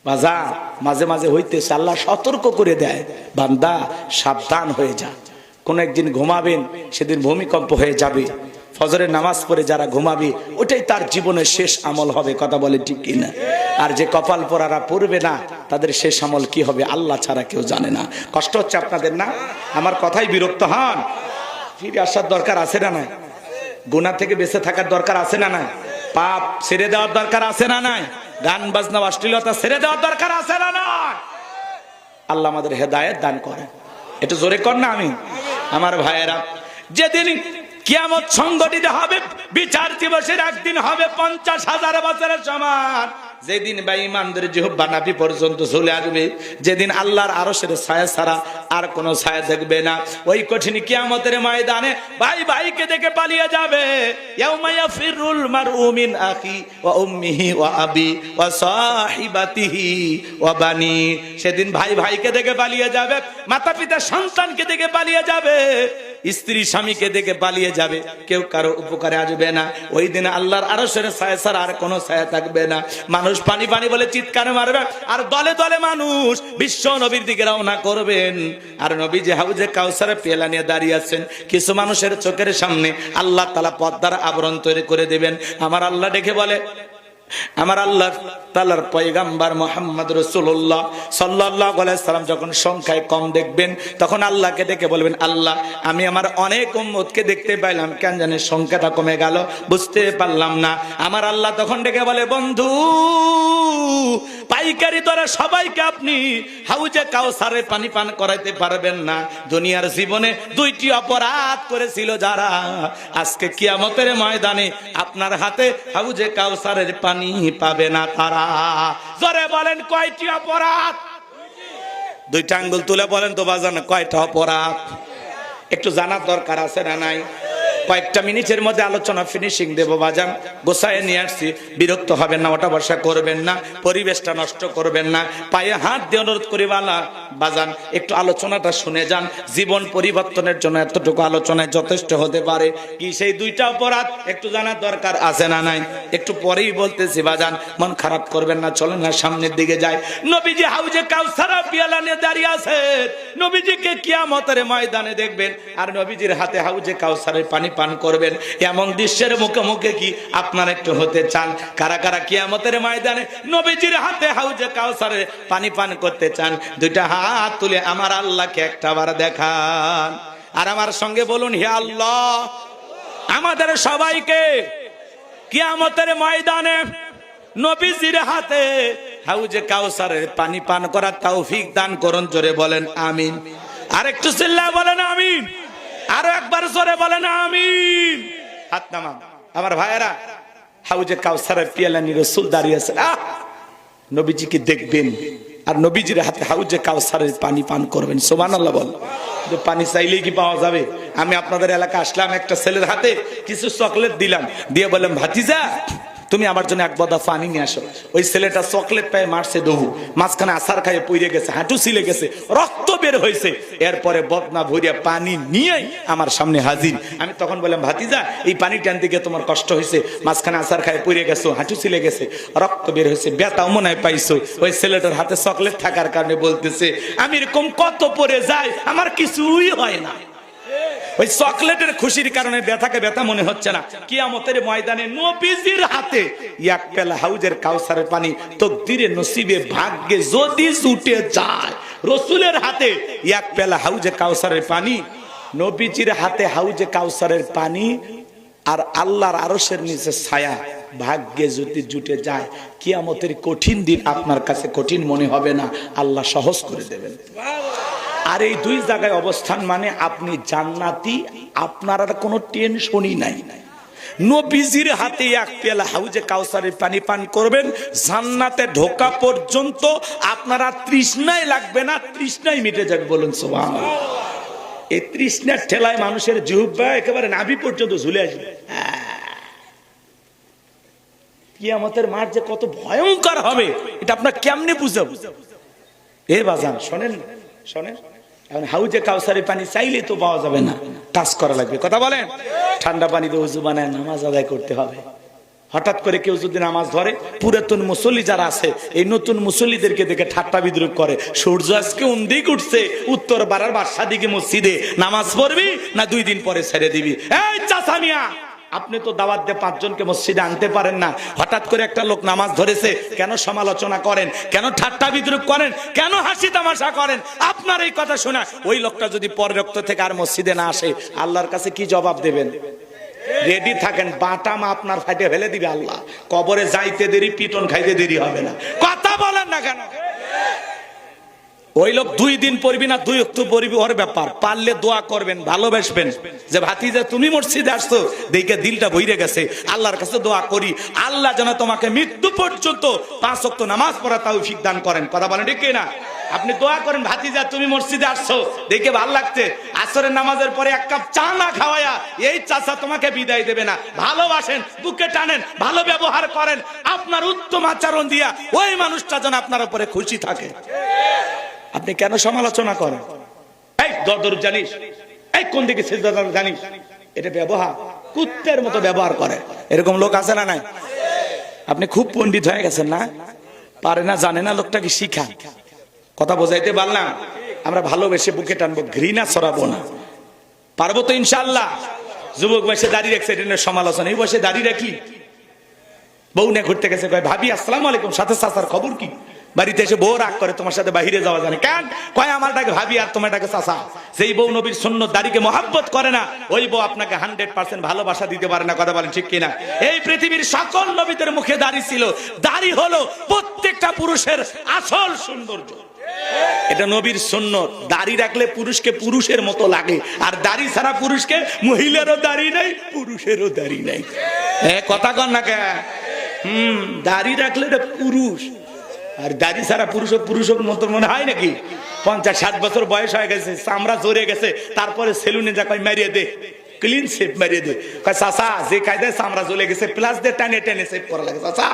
বাজার মাঝে মাঝে হইতেছে, আল্লাহ সতর্ক করে দেয়, বান্দা সাবধান হয়ে যা। কোন একদিন ঘুমাবেন, সেদিন ভূমিকম্প হয়ে যাবে। ফজরের নামাজ পড়ে যারা ঘুমাবে, ওটাই তার জীবনের শেষ আমল হবে, কথা বলে ঠিক কিনা? আর যে কপাল পরারা পড়বে না, তাদের শেষ আমল কি হবে আল্লাহ ছাড়া কেউ জানে না। কষ্ট হচ্ছে আপনাদের না? আমার কথাই বিরক্ত হন? ফিরে আসার দরকার আছে না নাই? গুনাহ থেকে বেঁচে থাকার দরকার আছে না নাই? পাপ ছেড়ে দেওয়ার দরকার আছে না নাই? গান বাজনা অশ্লীলতা ছেড়ে দেওয়ার দরকার আছে না নাই? আল্লাহ আমাদের হেদায়েত দান করে। একটু জোরে কর না আমি। আমার ভাইয়েরা, যেদিন কিয়ামত সংগঠিত হবে, বিচার দিবসের একদিন হবে 50,000 বছরের সমান, যেদিন বেঈমানদের জিহ্বা নাভি পর্যন্ত চলে আসবে, যেদিন আল্লাহর আরশের ছায়া ছাড়া আর কোনো ছায়া থাকবে না, ওই কঠিন কিয়ামতের ময়দানে ভাই ভাইকে দেখে পালিয়ে যাবে। ইয়াউমা ইয়াফিরুল মারউ মিন আখি ওয়া উম্মিহি ওয়া আবি ওয়া সাহিবাতিহি ওয়া বানি। সেদিন ভাই ভাইকে দেখে পালিয়ে যাবে, মাতা পিতা সন্তানকে দেখে পালিয়ে যাবে, স্ত্রী স্বামীকে দেখে পালিয়ে যাবে, কেউ কারো উপকারে আসবে না। ওই দিন আল্লাহর আরশের ছায়া ছাড়া আর কোনো ছায়া থাকবে না। মানুষ পানি পানি বলে চিৎকার মারবে, আর দলে দলে মানুষ বিশ্ব নবীর দিকে রওনা করবেন। আর নবী যে হাউজে কাউসারে পেলা নিয়ে দাঁড়িয়ে আছেন, কিছু মানুষের চোখের সামনে আল্লাহ তাআলা পর্দার আবরণ তৈরি করে দিবেন। আমার আল্লাহ ডেকে বলে, আমার আল্লাহ তাআলার পয়গাম্বার মুহাম্মদ রাসূলুল্লাহ সাল্লাল্লাহু আলাইহি সাল্লাম যখন সংখ্যায় কম দেখবেন, তখন আল্লাহকে ডেকে বলবেন, আল্লাহ আমি আমার অনেক উম্মতকে দেখতে পাইলাম, কেন জানি সংখ্যাটা কমে গেল, বুঝতে পারলাম না। আমার আল্লাহ তখন ডেকে বলে, বন্ধু পাইকারি দরে সবাইকে আপনি হাউজে কাউসারে পানি পান করাইতে পারবেন না। দুনিয়ার জীবনে 2টি অপরাধ করেছিল যারা, আজকে কিয়ামতের ময়দানে আপনার হাতে হাউজে কাউসারের পানি পাবে না তারা। জোরে বলেন কয়টি অপরাধ? 2টা আঙ্গুল তুলে বলেন তো বাজান, কয়টা অপরাধ? একটু জানার দরকার আছে না নাই? কয়েকটা মিনিটের মধ্যে আলোচনা ফিনিশিং দেব বাজান, গোছায় নিয়ে আসছি। বিরক্ত হবেন না, ওটা বর্ষা করবেন না, পরিবেশটা নষ্ট করবেন না। পায়ে হাত দিয়ে অনুরোধ করি বাজান, একটু আলোচনাটা শুনে যান। জীবন পরিবর্তনের জন্য এতটুকু আলোচনায় যথেষ্ট হতে পারে। কি সেই 2টা অপরাধ একটু জানার দরকার আছে না নাই? একটু পরেই বলতেছি বাজান, মন খারাপ করবেন না, চলেন না সামনের দিকে যাই। নবীজি হাউজে কাউসার পিয়ালা নিয়ে দাঁড়িয়ে আছেন, নবীজিকে কিয়ামতের ময়দানে দেখবেন, আর নবীজির হাতে হাউজে কাউসারের পানি পান করবেন। এমন দৃশ্যের মুখোমুখি কি আপনারা একটু হতে চান? কারা কারা কিয়ামতের ময়দানে নবীজির হাতে হাউজে কাউসারের পানি পান করতে চান? 2টা হাত তুলে আমার আল্লাহকে একটাবার দেখান, আর আমার সঙ্গে বলুন, হে আল্লাহ আমাদের সবাইকে কিয়ামতের ময়দানে নবীজির হাতে হাউজে কাউসারের পানি পান করার তৌফিক দান করুন। জোরে বলেন আমিন। আর একটু চিল্লায় বলেন আমিন। আরো একবার জোরে বলেন আমিন। হাত নামান। আমার ভাইয়েরা, হাউজে কাউসারের পিয়ালা নিয়ে রাসূল দাঁড়িয়ে আছেন, নবীজিকে দেখবেন, আর নবীজির হাতে হাউজে কাউসারের পানি পান করবেন। সুবহানাল্লাহ বল। পানি চাইলেই কি পাওয়া যাবে? আমি আপনাদের এলাকা আসলাম, একটা ছেলের হাতে কিছু চকলেট দিলাম, দিয়ে বললাম ভাতিজা তুমি আমার জন্য এক বদা পানি নিয়ে আসো। ওই ছেলেটা চকলেট পায়ে মারছে দহু, মাঝখানে আছাড় খাইয়ে পড়ে গেছে, হাঁটু ছিলে গেছে, রক্ত বের হয়েছে। এরপরে বদনা ভরিয়া পানি নিয়েই আমার সামনে হাজির। আমি তখন বললাম ভাতিজা এই পানি টানতে গিয়ে তোমার কষ্ট হয়েছে, মাঝখানে আছাড় খাইয়ে পড়ে গেছো, হাঁটু ছিলে গেছে, রক্ত বের হয়েছে, ব্যথাও মনে হয় পাইছো। ওই ছেলেটার হাতে চকলেট থাকার কারণে বলতেছে আমি এরকম কত পরে যাই, আমার কিছুই হয় না। ওই চকলেটের খুশির কারণে ব্যথাকে ব্যথা মনে হচ্ছে না। কিয়ামতের ময়দানে নবীজির হাতে এক পেলা হাউজের কাউসারের পানি তকদিরে নসিবে ভাগ্যে যদি ছুটে যায়, রাসূলের হাতে এক পেলা হাউজে কাউসারের পানি, নবীজির হাতে হাউজে কাউসারের পানি আর আল্লাহর আরশের নিচে ছায়া ভাগ্যে যদি জুটে যায়, কিয়ামতের কঠিন দিন আপনার কাছে কঠিন মনে হবে না, আল্লাহ সহজ করে দেবেন। আর এই দুই জায়গায় অবস্থান মানে আপনি জান্নাতি, আপনার আর কোনো টেনশনই নাই। নবীজির হাতে এক পেয়ালা হাউজে কাউসারের পানি পান করবেন, জান্নাতে ঢোকা পর্যন্ত আপনার আর তৃষ্ণাই লাগবে না, তৃষ্ণাই মিটে যাবে। বলুন সুবহানাল্লাহ। এই তৃষ্ণার ঠেলায় মানুষের জিহ্বা একেবারে নাভি পর্যন্ত ঝুলে আসবে। কিয়ামতের মাঠ যে কত ভয়ঙ্কর হবে এটা আপনার কেমনে বুঝাবো? এ বাজান শোনেন শোনেন, এখন হাউজে কাউসারি পানি চাইলে তো পাওয়া যাবে না, কাজ করা লাগবে। কথা বলেন, ঠান্ডা পানিতে ওযু বানায় নামাজ আদায় করতে হবে। হঠাৎ করে কেউ যদি নামাজ ধরে, পুরাতন মুসল্লি যারা আছে এই নতুন মুসল্লিদেরকে দেখে ঠাট্টা বিদ্রুপ করে, সূর্য আজকে উন্দিক উঠছে, উত্তর পাড়ার বাসা দিকে মসজিদে নামাজ পড়বি না 2 দিন পরে ছেড়ে দিবি? এই চাচা মিয়া, আপনি তো দাওয়াত দিয়ে 5 জনকে মসজিদে আনতে পারেন না, হঠাৎ করে একটা লোক নামাজ ধরেছে, কেন সমালোচনা করেন, কেন ঠাট্টা বিদ্রুপ করেন, কেন হাসি তামাশা করেন? আপনার এই কথা শোনা ওই লোকটা যদি পরের রক্ত থেকে আর মসজিদে না আসে, আল্লাহর কাছে কি জবাব দেবেন? রেডি থাকেন, বাটাম আপনার ফাটে ফেলে দিবে আল্লাহ। কবরে যাইতে দেরি, পিটন খাইতে দেরি হবে না। কথা বলেন না কেন? ওই লোক 2 দিন পড়বি না 2 ওয়াক্ত পড়বি ওর ব্যাপার, পারলে দোয়া করবেন, ভালোবাসবেন যে ভাতিজা তুমি মসজিদে আসছো দেখে দিলটা ভইরে গেছে, আল্লাহর কাছে দোয়া করি আল্লাহ যেন তোমাকে মৃত্যু পর্যন্ত 5 ওয়াক্ত নামাজ পড়া তৌফিক দান করেন। কথা বলেন ঠিক কি না? আপনি দোয়া করেন ভাতিজা তুমি মসজিদে আসছো দেখে ভালো লাগছে, আসরের নামাজের পরে 1 কাপ চা না খাওয়ায়া এই চাচা তোমাকে বিদায় দেবে না। ভালোবাসেন, বুকে টানেন, ভালো ব্যবহার করেন, আপনার উত্তম আচরণ দিয়া ওই মানুষটা যেন আপনার উপরে খুশি থাকে। আপনি কেন সমালোচনা করেন? এই দদর জানিস, এই কোন দিকে সিজদা জানিস, এটা ব্যবহার কুত্তের মতো ব্যবহার করে, এরকম লোক আছে না নাই? আপনি খুব পণ্ডিত হয়ে গেছেন না, পারে না জানে না, লোকটাকে শিখান। কথা বোঝাইতে পারলাম? আমরা ভালোবেসে বুকে টানবো, ঘৃণা ছড়াবো না। পারবো তো ইনশাআল্লাহ। যুবক বয়সে দাঁড়িয়ে রাখছে, এটা নিয়ে সমালোচনা। এই বয়সে দাঁড়িয়ে রাখি, বউ নিয়ে ঘুরতে গেছে, কয় ভাবি আসসালামু আলাইকুম, সাথে চাচার খবর কি? বাড়িতে এসে বউ রাগ করে, তোমার সাথে বাহিরে যাওয়া জানে কেন? কয় আমার ডাকে ভাবি আর তোমার ডাকে চাচা। সেই বউ নবীর সুন্নত দাড়িকে মহব্বত করে না, ওই বউ আপনাকে 100% ভালোবাসা দিতে পারে না। কথা বলেন ঠিক কিনা? এই পৃথিবীর সকল নবীদের মুখে দাড়ি ছিল, দাড়ি হলো প্রত্যেকটা পুরুষের আসল সৌন্দর্য। এটা নবীর সুন্নত। দাড়ি রাখলে পুরুষকে পুরুষের মতো লাগে, আর দাড়ি ছাড়া পুরুষকে, মহিলারও দাড়ি নাই, পুরুষেরও দাড়ি নাই। কথা কন না কে? দাড়ি রাখলে এটা পুরুষ, আর দাড়ি ছাড়া পুরুষের মতো মনে হয় নাকি? 50-60 বছর বয়স হয়ে গেছে, চামড়া জড়ে গেছে, তারপরে সেলুনে যা কয় মারিয়ে দে, ক্লিন শেপ মারিয়ে দে। কয় চাচা যে কায়দায় চামড়া জ্বলে গেছে, প্লাস দিয়ে টানে টেনে শেপ করা লাগে, চাচা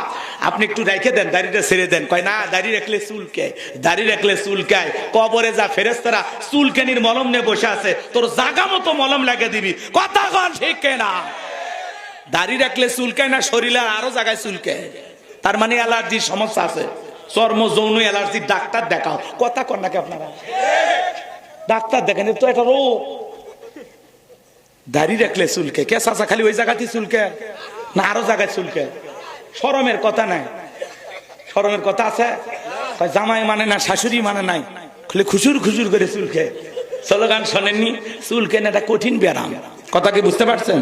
আপনি একটু রেখে দেন, দাড়িটা ছেড়ে দেন। কয় না, দাড়ি রাখলে চুলকায়, দাড়ি রাখলে চুলকায়। কবরে যা ফেরেশতারা চুলকানির মলম নিয়ে বসে আছে, তোর জাগা মতো মলম লাগিয়ে দিবি। কথা কন ঠিক না? দাড়ি রাখলে চুলকায় না, শরীরে আরো জায়গায় চুলকায়, তার মানে অ্যালার্জির সমস্যা আছে, চর্ম যৌন অ্যালার্জি। ডাক্তার দেখাও। কথা কন নাকি আপনারা? ডাক্তার দেখেন, তো এটা রোগ। দাড়ি রাখলে চুলকে কে? চাচা খালি ওই জায়গাতেই চুলকে না আরো জায়গায় চুলকে? শরমের কথা নাই, শরমের কথা আছে? জামাই মানে না, শাশুড়ি মানে নাই, খালি খুশুর খুশুর করে চুলকে। স্লোগান শোনেননি? চুলকে না, এটা কঠিন ব্যারাম। কথা কি বুঝতে পারছেন?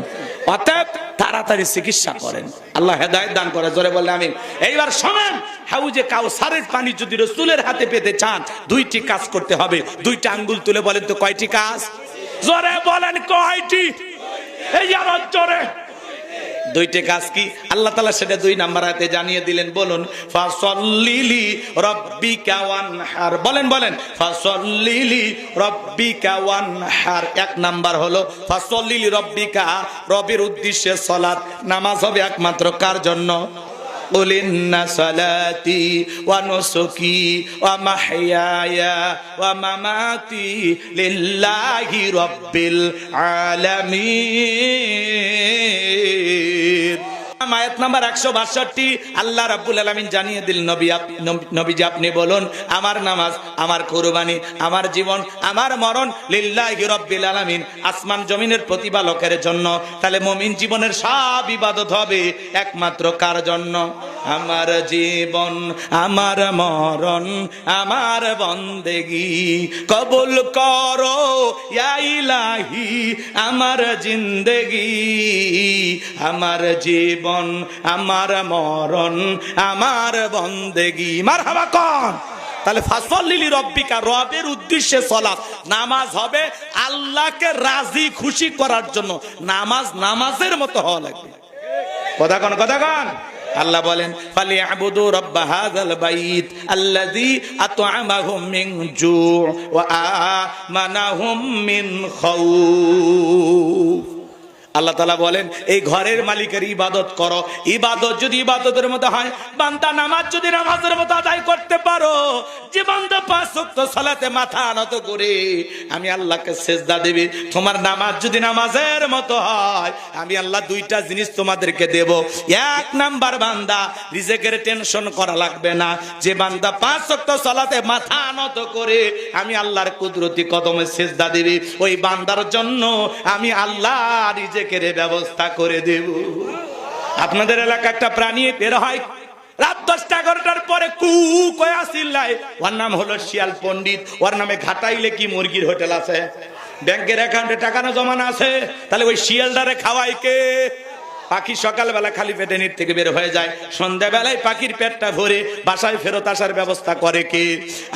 অতএব তাড়াতাড়ি চিকিৎসা করেন, আল্লাহ হেদায়েত দান করে। জোরে বললে আমিন। এইবার শোনেন, হাউজে কাউসারের পানি যদি রাসূলের হাতে পেতে চান, 2টি কাজ করতে হবে। 2টা আঙ্গুল তুলে বলেন তো কয়টি কাজ? জোরে বলেন কয়টি? এই আরো জোরে। দুইটা কাজ কি আল্লাহ তাআলা সেটা 2 নাম্বার আয়াতে জানিয়ে দিলেন। বলুন ফাসাল্লিলি রাব্বিকা ওয়ানহার, বলেন বলেন ফাসাল্লিলি রাব্বিকা ওয়ানহার। 1 নাম্বার হলো ফাসাল্লিলি রাব্বিকা, রবের উদ্দেশ্যে সালাত নামাজ হবে একমাত্র কার জন্য? قل إن صلاتي ونسكي ومحياي ومماتي لله رب العالمين। আয়াত নাম্বার 162 আল্লাহ রাব্বুল আলামিন জানিয়ে দিলেন নবীজি আপনি বলুন আমার নামাজ, আমার কুরবানি, আমার জীবন, আমার মরণ লিল্লাহি রাব্বিল আলামিন, আসমান জমিনের প্রতিপালকের জন্য। তাহলে মুমিন জীবনের সব ইবাদত হবে একমাত্র কার জন্য? আমার জীবন, আমার মরণ, আমার বন্দেগি কবুল করো ইয়া ইলাহি, আমার জিন্দেগি, আমার জীবন, আমার মরণ, আমার বন্দেগি। মারহাবা কোন? তাহলে ফাসাল্লিলি রাব্বিকা, রবের উদ্দেশ্যে সালাত নামাজ হবে আল্লাহকে রাজি খুশি করার জন্য। নামাজ নামাজের মতো হওয়া লাগবে। কথা কোন কথা কোন? আল্লাহ বলেন ফালিয়াবুদু রাব্ব হাযাল বাইত আল্লাযী আত'আমাহুম মিন জু' ওয়া আমানাহুম মিন খাউফ। আল্লাহ তাআলা বলেন এই ঘরের মালিকের ইবাদত করো। ইবাদত যদি ইবাদতের মতো হয়, বান্দা নামাজ যদি নামাজের মতো আদায় করতে পারো, যে বান্দা 5 ওয়াক্ত সালাতে মাথা নত করে আমি আল্লাহকে সিজদা দেবে, তোমার নামাজ যদি নামাজের মতো হয়, আমি আল্লাহ 2টা জিনিস তোমাদেরকে দেব। 1 নাম্বার, বান্দা রিজিকের টেনশন করা লাগবে না। যে বান্দা 5 ওয়াক্ত সালাতে মাথা নত করে আমি আল্লাহর কুদরতি কদমে সিজদা দেবে, ওই বান্দার জন্য আমি আল্লাহ রিজিকের ব্যবস্থা করে দেব। আপনাদের এলাকা একটা প্রাণী বের হয় রাত 10টা-11টার পরে কু কয়া চিল্লায়, ওর নাম হলো শিয়াল পণ্ডিত। ওর নামে ঘাটাইলে কি মুরগির হোটেল আছে, ব্যাংকের অ্যাকাউন্টে টাকা না জমানো আছে, তাহলে ওই শিয়ালটারে খাওয়াই কে? পাখি সকালবেলা খালি পেটে নিট থেকে বের হয়ে যায়, সন্ধ্যাবেলায় পাখির পেটটা ভরে বাসায় ফেরত আসার ব্যবস্থা করে কে?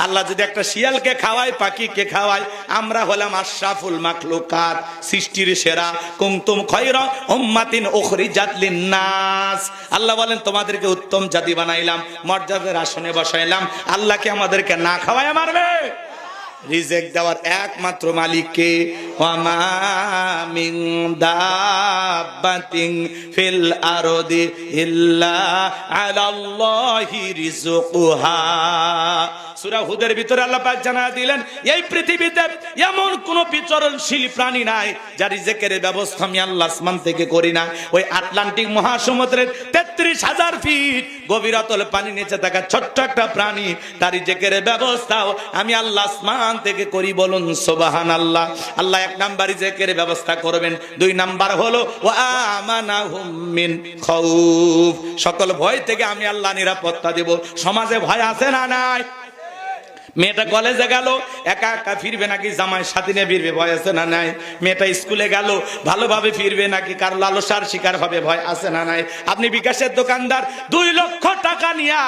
আল্লাহ যদি একটা শিয়ালকে খাওয়ায়, পাখিকে খাওয়ায়, আমরা হলাম আশরাফুল মাখলুকাত, সৃষ্টির সেরা। কুনতুম খায়রা উম্মাতিন উখরিজাত লিন-নাস। আল্লাহ বলেন তোমাদেরকে উত্তম জাতি বানাইলাম, মর্যাদার আসনে বসাইলাম। আল্লাহকে আমাদেরকে না খাওয়ায় মারবে? রিজিক দেওয়ার একমাত্র মালিককে। ওয়ামা মিন দাব্বাতিন ফিল আরদি ইল্লা আলাল্লাহি রিজকুহা। সূরা হুদের ভিতরে আল্লাহ পাক জানায় দিলেন এই পৃথিবীতে এমন কোন বিচরণশীল প্রাণী নাই যার রিজিকের ব্যবস্থা আমি আল্লাহ আসমান থেকে করি না। ওই আটলান্টিক মহাসমুদ্রের 33,000 ফিট গভীরতল পানি নিচে থাকা ছোট্ট একটা প্রাণী, তার রিজিকের ব্যবস্থাও আমি আল্লাহ আসমান থেকে করি। বলুন সুবহানাল্লাহ। আল্লাহ 1 নাম্বার রিজিকের ব্যবস্থা করবেন। 2 নাম্বার হলো ওয়া আমানাহুম মিন খাউফ, সকল ভয় থেকে আমি আল্লাহ নিরাপত্তা দেব। সমাজে ভয় আছে না নাই? মেয়েটা কলেজে গেল একা একা ফিরবে নাকি জামাই সাথী নিয়ে ফিরবে, ভয় আছে না নাই? মেয়েটা স্কুলে গেল ভালোভাবে ফিরবে নাকি কার লালসার শিকার হবে, ভয় আছে না নাই? আপনি বিকাশের দোকানদার 2 লক্ষ টাকা নিয়া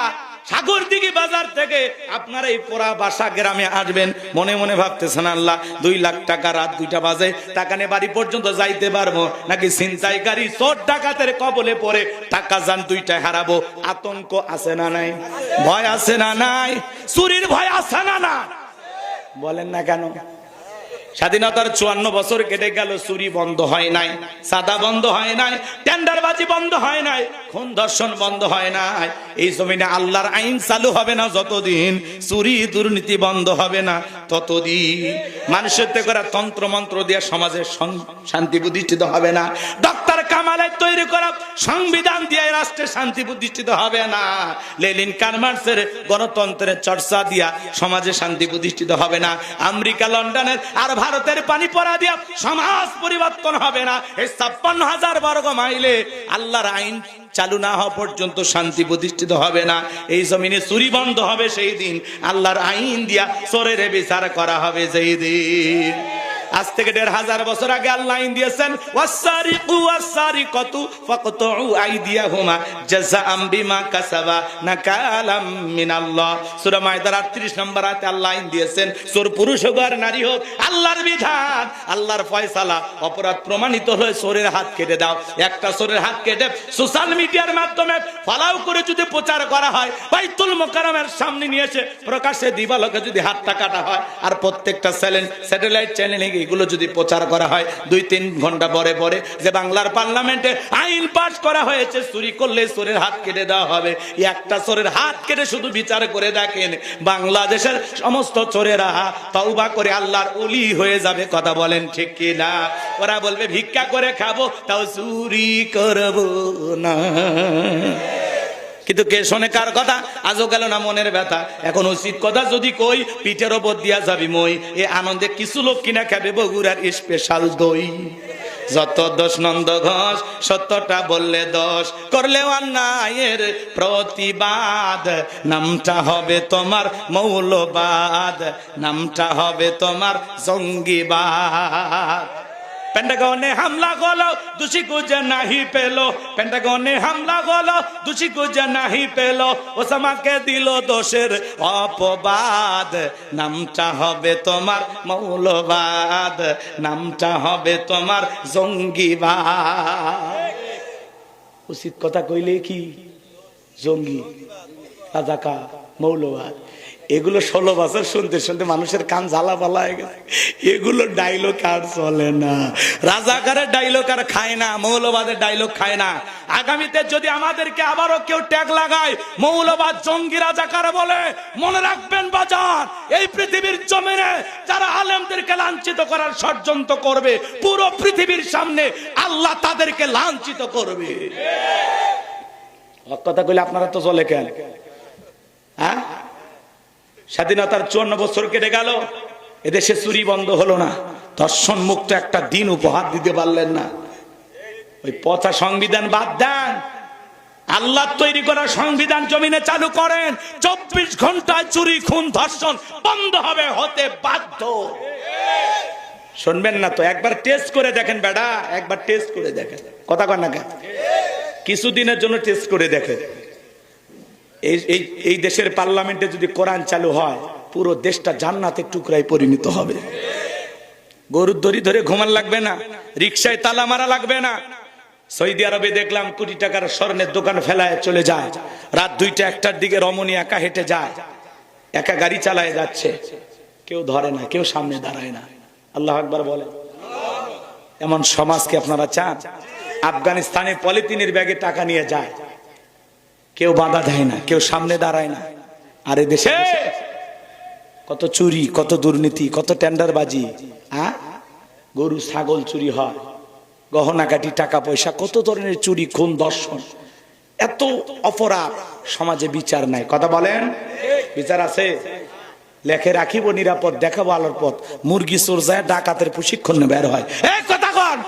সাগরদিঘি বাজার থেকে আপনারা এই পোড়া বাসা গ্রামে আসবেন, মনে মনে ভাবতেছেন আল্লাহ 2 লাখ টাকা রাত 2টা বাজে টাকা নিয়ে বাড়ি পর্যন্ত যাইতে পারবো নাকি ছিনতাইকারী চোর ডাকাতের কবলে পড়ে টাকা যান 2টায় হারাবো। আতঙ্ক আছে না নাই? ভয় আছে না নাই? চুরির ভয় আছে না না? বলেন না কেন? স্বাধীনতার 54 বছর কেটে গেল, চুরি বন্ধ হয় নাই, সাদা বন্ধ হয় নাই, টেন্ডারবাজি বন্ধ হয় নাই, খুন ধর্ষণ বন্ধ হয় নাই। এই জমিনে আল্লাহর আইন চালু হবে না যতদিন, চুরি দুর্নীতি বন্ধ হবে না ততদিন, মানুষের করা তন্ত্র মন্ত্র দিয়ে সমাজে শান্তি প্রতিষ্ঠিত হবে না, ডক্টর কামালের তৈরি করা সংবিধান দিয়ে রাষ্ট্রের শান্তি প্রতিষ্ঠিত হবে না, লেনিন কারমার্সের গণতন্ত্রের চর্চা দিয়া সমাজে শান্তি প্রতিষ্ঠিত হবে না, আমেরিকা লন্ডনের আর ভারতের পানি পড়া দিয়া সমাজ পরিবর্তন হবে না। এই 56,000 বর্গ মাইলে আল্লাহর আইন চালু না হওয়া পর্যন্ত শান্তি প্রতিষ্ঠিত হবে না। এই জমিনে চুরি বন্ধ হবে সেই দিন, আল্লাহর আইন দিয়া চোরের বিচার করা হবে সেই দিন। আজ থেকে ১৫০০ বছর আগে আল্লাহ আইন দিয়েছেন, ওয়াসারিকু ওয়াসারিকাতু ফাকতু আইদিয়াহুমা জাযাআম বিমা কাসাবা নাকালাম মিনাল্লাহ। সূরা মায়দার ৩৮ নম্বর আয়াতে আল্লাহ আইন দিয়েছেন, চোর পুরুষ হোক আর নারী হোক, আল্লাহর বিধান, আল্লাহর ফয়সালা। অপরাধ প্রমাণিত হলে চোরের হাত কেটে দাও। একটা চোরের হাত কেটে সোশ্যাল মিডিয়ার মাধ্যমে ফালাও করে যদি প্রচার করা হয়, বাইতুল মুকাররমের সামনে নিয়ে এসে প্রকাশ্যে দিবালোকে যদি হাতটা কাটা হয়, আর প্রত্যেকটা স্যাটেলাইট চ্যানেলে এগুলো যদি প্রচার করা হয় ২-৩ ঘন্টা পরে পরে যে বাংলার পার্লামেন্টে আইন পাস করা হয়েছে, চুরি করলে চোরের হাত কেটে দেওয়া হবে, একটা চোরের হাত কেটে শুধু বিচার করে দেখেন, বাংলাদেশের সমস্ত চোরেরা তওবা করে আল্লাহর ওলি হয়ে যাবে। কথা বলেন ঠিক কি না? ওরা বলবে ভিক্ষা করে খাবো, তাও চুরি করব না। কিন্তু কে শোনে কার কথা? আজও গেল না মনের ব্যথা। এখন উচিত কথা যদি কই, পিঠের ওপর দিয়া যাবি মই। এ আনন্দে কিছু লোক কিনা খাবে বগুড়ার স্পেশাল দই। যত দোষ নন্দ ঘোষ, সত্যটা বললে দোষ, করলে অন্যায়ের প্রতিবাদ, নামটা হবে তোমার মৌলবাদ, নামটা হবে তোমার জঙ্গিবাদ। পেন্টাগনে হামলা হলো, দোষী খুঁজে নাহি পেলো, পেন্টাগনে হামলা হলো, দোষী খুঁজে নাহি পেলো, ওসামাকে দিল দোষের অপবাদ, নামটা হবে তোমার মৌলবাদ, নামটা হবে তোমার জঙ্গিবাদ। উচিত কথা কইলে কি জঙ্গি, রাজাকার, মৌলবাদ, এগুলো 16 বছর শুনতে শুনতে মানুষের কান জ্বালা পালা হয়ে গেছে। এগুলো ডায়লগ আর চলে না। রাজাকারের ডায়লগ আর খায় না, মৌলবাদের ডায়লগ খায় না। আগামীতে যদি আমাদেরকে আবারও কেউ ট্যাগ লাগায় মৌলবাদ, জঙ্গি, রাজাকার বলে, মনে রাখবেন বাজার, এই পৃথিবীর জমিনে যারা আলেমদেরকে লাঞ্ছিত করার ষড়যন্ত্র করবে, পুরো পৃথিবীর সামনে আল্লাহ তাদেরকে লাঞ্ছিত করবে। কথা কইলে আপনারা তো চলে কেন? হ্যাঁ, স্বাধীনতার 54 বছর কেটে গেল, এদেশে চুরি বন্ধ হলো না, ধর্ষণ মুক্ত একটা দিন উপহার দিতে পারলেন না। ওই পচা সংবিধান বাদ দেন, আল্লাহ তৈরি করা সংবিধান জমিনে চালু করেন। 24 ঘন্টায় চুরি, খুন, ধর্ষণ বন্ধ হবে, হতে বাধ্য। শুনবেন না তো? একবার টেস্ট করে দেখেন বেটা, একবার টেস্ট করে দেখেন। কথা কন না কেন? কিছুদিনের জন্য টেস্ট করে দেখেন। এই দেশের পার্লামেন্টে যদি কোরআন চালু হয়, পুরো দেশটা জান্নাতের টুকরায় পরিণত হবে। গরুর দড়ি ধরে ঘুমান লাগবে না, রিকশায় তালা মারা লাগবে না। সৌদি আরবে দেখলাম কোটি টাকার স্বর্ণের দোকান ফেলায় চলে যায়, রাত 2টা-1টার দিকে রমণী একা হেঁটে যায়, একা গাড়ি চালায় যাচ্ছে, কেউ ধরে না, কেউ সামনে দাঁড়ায় না। আল্লাহ আকবার বলে। এমন সমাজকে আপনারা চান? আফগানিস্তানে পলিথিনের ব্যাগে টাকা নিয়ে যায়, কেউ বাধা দেয় না, কেউ সামনে দাঁড়ায় না। আর এ দেশে কত চুরি, কত দুর্নীতি, কত টেন্ডারবাজি, হ্যাঁ, গরু ছাগল চুরি হয়, গহনাগাটি, টাকা পয়সা, কত ধরনের চুরি, খুন, ধর্ষণ, এত অপরাধ, সমাজে বিচার নাই। কথা বলেন, বিচার আছে? লেখে রাখিব নিরাপদ, দেখাবো আলোর পথ, মুরগি চোর যায় ডাকাতের প্রশিক্ষণ বের হয়। কথা কন,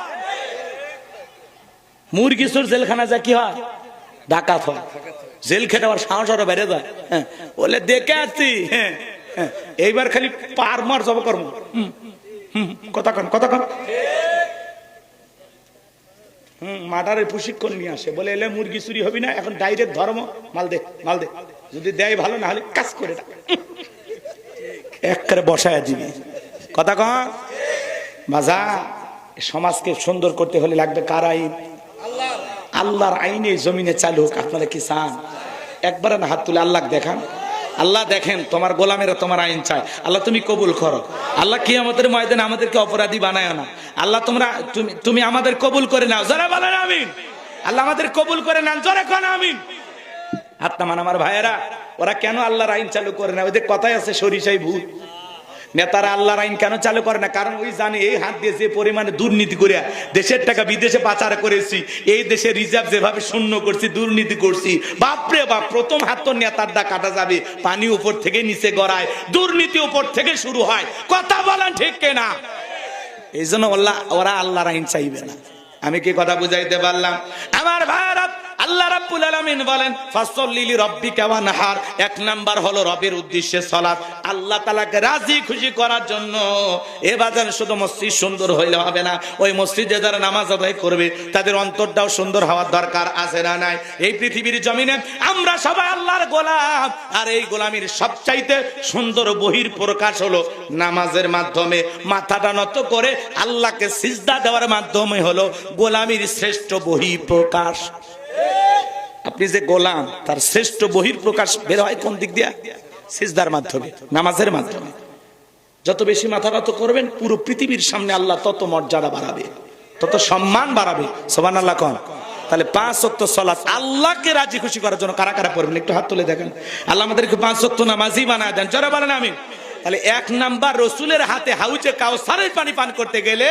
মুরগি চোর জেলখানা যায় কি হয়? ডাকাত হয়। জেল খেটে আবার সাহস আরো বেড়ে যায়। হ্যাঁ, বলে দেখে আসছি, হ্যাঁ, এইবার খালি পার মার জব কর্ম। কথা কন, কথা কন। মার্ডারের প্রশিক্ষণ নিয়ে আসে, বলে এলে মুরগি চুরি হবি না, এখন ডাইরেক্ট ধর্ম, মাল দে, মাল দে, যদি দেয় ভালো, না হলে কাজ করে এক বসায় দিবি। কথা কন বাজা। সমাজকে সুন্দর করতে হলে লাগবে কার আইন? আল্লাহর আইনে জমিনে চালু হোক। আপনারা কি চান? একবার না হাত তুলে আল্লাহ দেখান। আল্লাহ দেখেন, তোমার গোলামেরা তোমার আইন চায়, আল্লাহ তুমি কবুল করো। আল্লাহ কিয়ামতের ময়দানে আমাদেরকে অপরাধী বানায় না। আল্লাহ তুমি আমাদের কবুল করে নাও। যারা বলেন আমিন। আল্লাহ আমাদের কবুল করে নেন, জোরে কোন আমিন। আত্মা আমার ভাইয়েরা, ওরা কেন আল্লাহর আইন চালু করে না? ওদের কথাই আছে সরিষাই ভূত। নেতারা আল্লাহর আইন কেন চালু করে না? কারণ ওই জানে এই হাত দিয়ে যে পরিমাণে দুর্নীতি করে দেশের টাকা বিদেশে পাচার করেছি, এই দেশে রিজার্ভ যেভাবে শূন্য করছি, দুর্নীতি করছি, বাপরে বাপ, প্রথম হাত তো নেতার দা কাটা যাবে। পানি উপর থেকে নিচে গড়ায়, দুর্নীতি উপর থেকে শুরু হয়। কথা বলেন ঠিক কিনা? এই জন্য ওরা আল্লাহর আইন চাইবে না। আমি কি কথা বুঝাইতে পারলাম? আমার ভাইরা, আল্লাহ রাব্বুল আলামিন বলেন ফাসল্লি লিরাব্বিকা ওয়ানহার, এক নাম্বার হলো রবের উদ্দেশ্যে সালাত, আল্লাহ তাআলাকে রাজি খুশি করার জন্য। এ বাজার শুধু মসজিদ সুন্দর হইলে হবে না, ওই মসজিদে যারা নামাজ আদায় করবে তাদের অন্তরটাও সুন্দর হওয়ার দরকার আছে না নাই? এই পৃথিবীর জমিনে আমরা সবাই আল্লাহর গোলাম, আর এই গোলামির সবচাইতে সুন্দর বহির প্রকাশ হলো নামাজের মাধ্যমে। মাথাটা নত করে আল্লাহকে সিজদা দেওয়ার মাধ্যমে হলো গোলামির শ্রেষ্ঠ বহির প্রকাশ। আপনি যে গোলাম, তার শ্রেষ্ঠ বহির প্রকাশ বের হয় কোন দিক দিয়া? সিজদার মাধ্যমে, নামাজের মাধ্যমে। যত বেশি মাথা নত করবেন, পুরো পৃথিবীর সামনে আল্লাহ তত মর্যাদা বাড়াবে, তত সম্মান বাড়াবে। সুবহানাল্লাহ কোন? তাহলে 5 ওয়াক্ত সালাত আল্লাহকে রাজি খুশি করার জন্য কারা কারা পড়বেন একটু হাত তুলে দেখেন। আল্লাহ আমাদেরকে 5 ওয়াক্ত নামাজি বানায় দেন, যারা বলেন আমিন। তাহলে 1 নাম্বার রসুলের হাতে হাউজে কাউসারের পানি পান করতে গেলে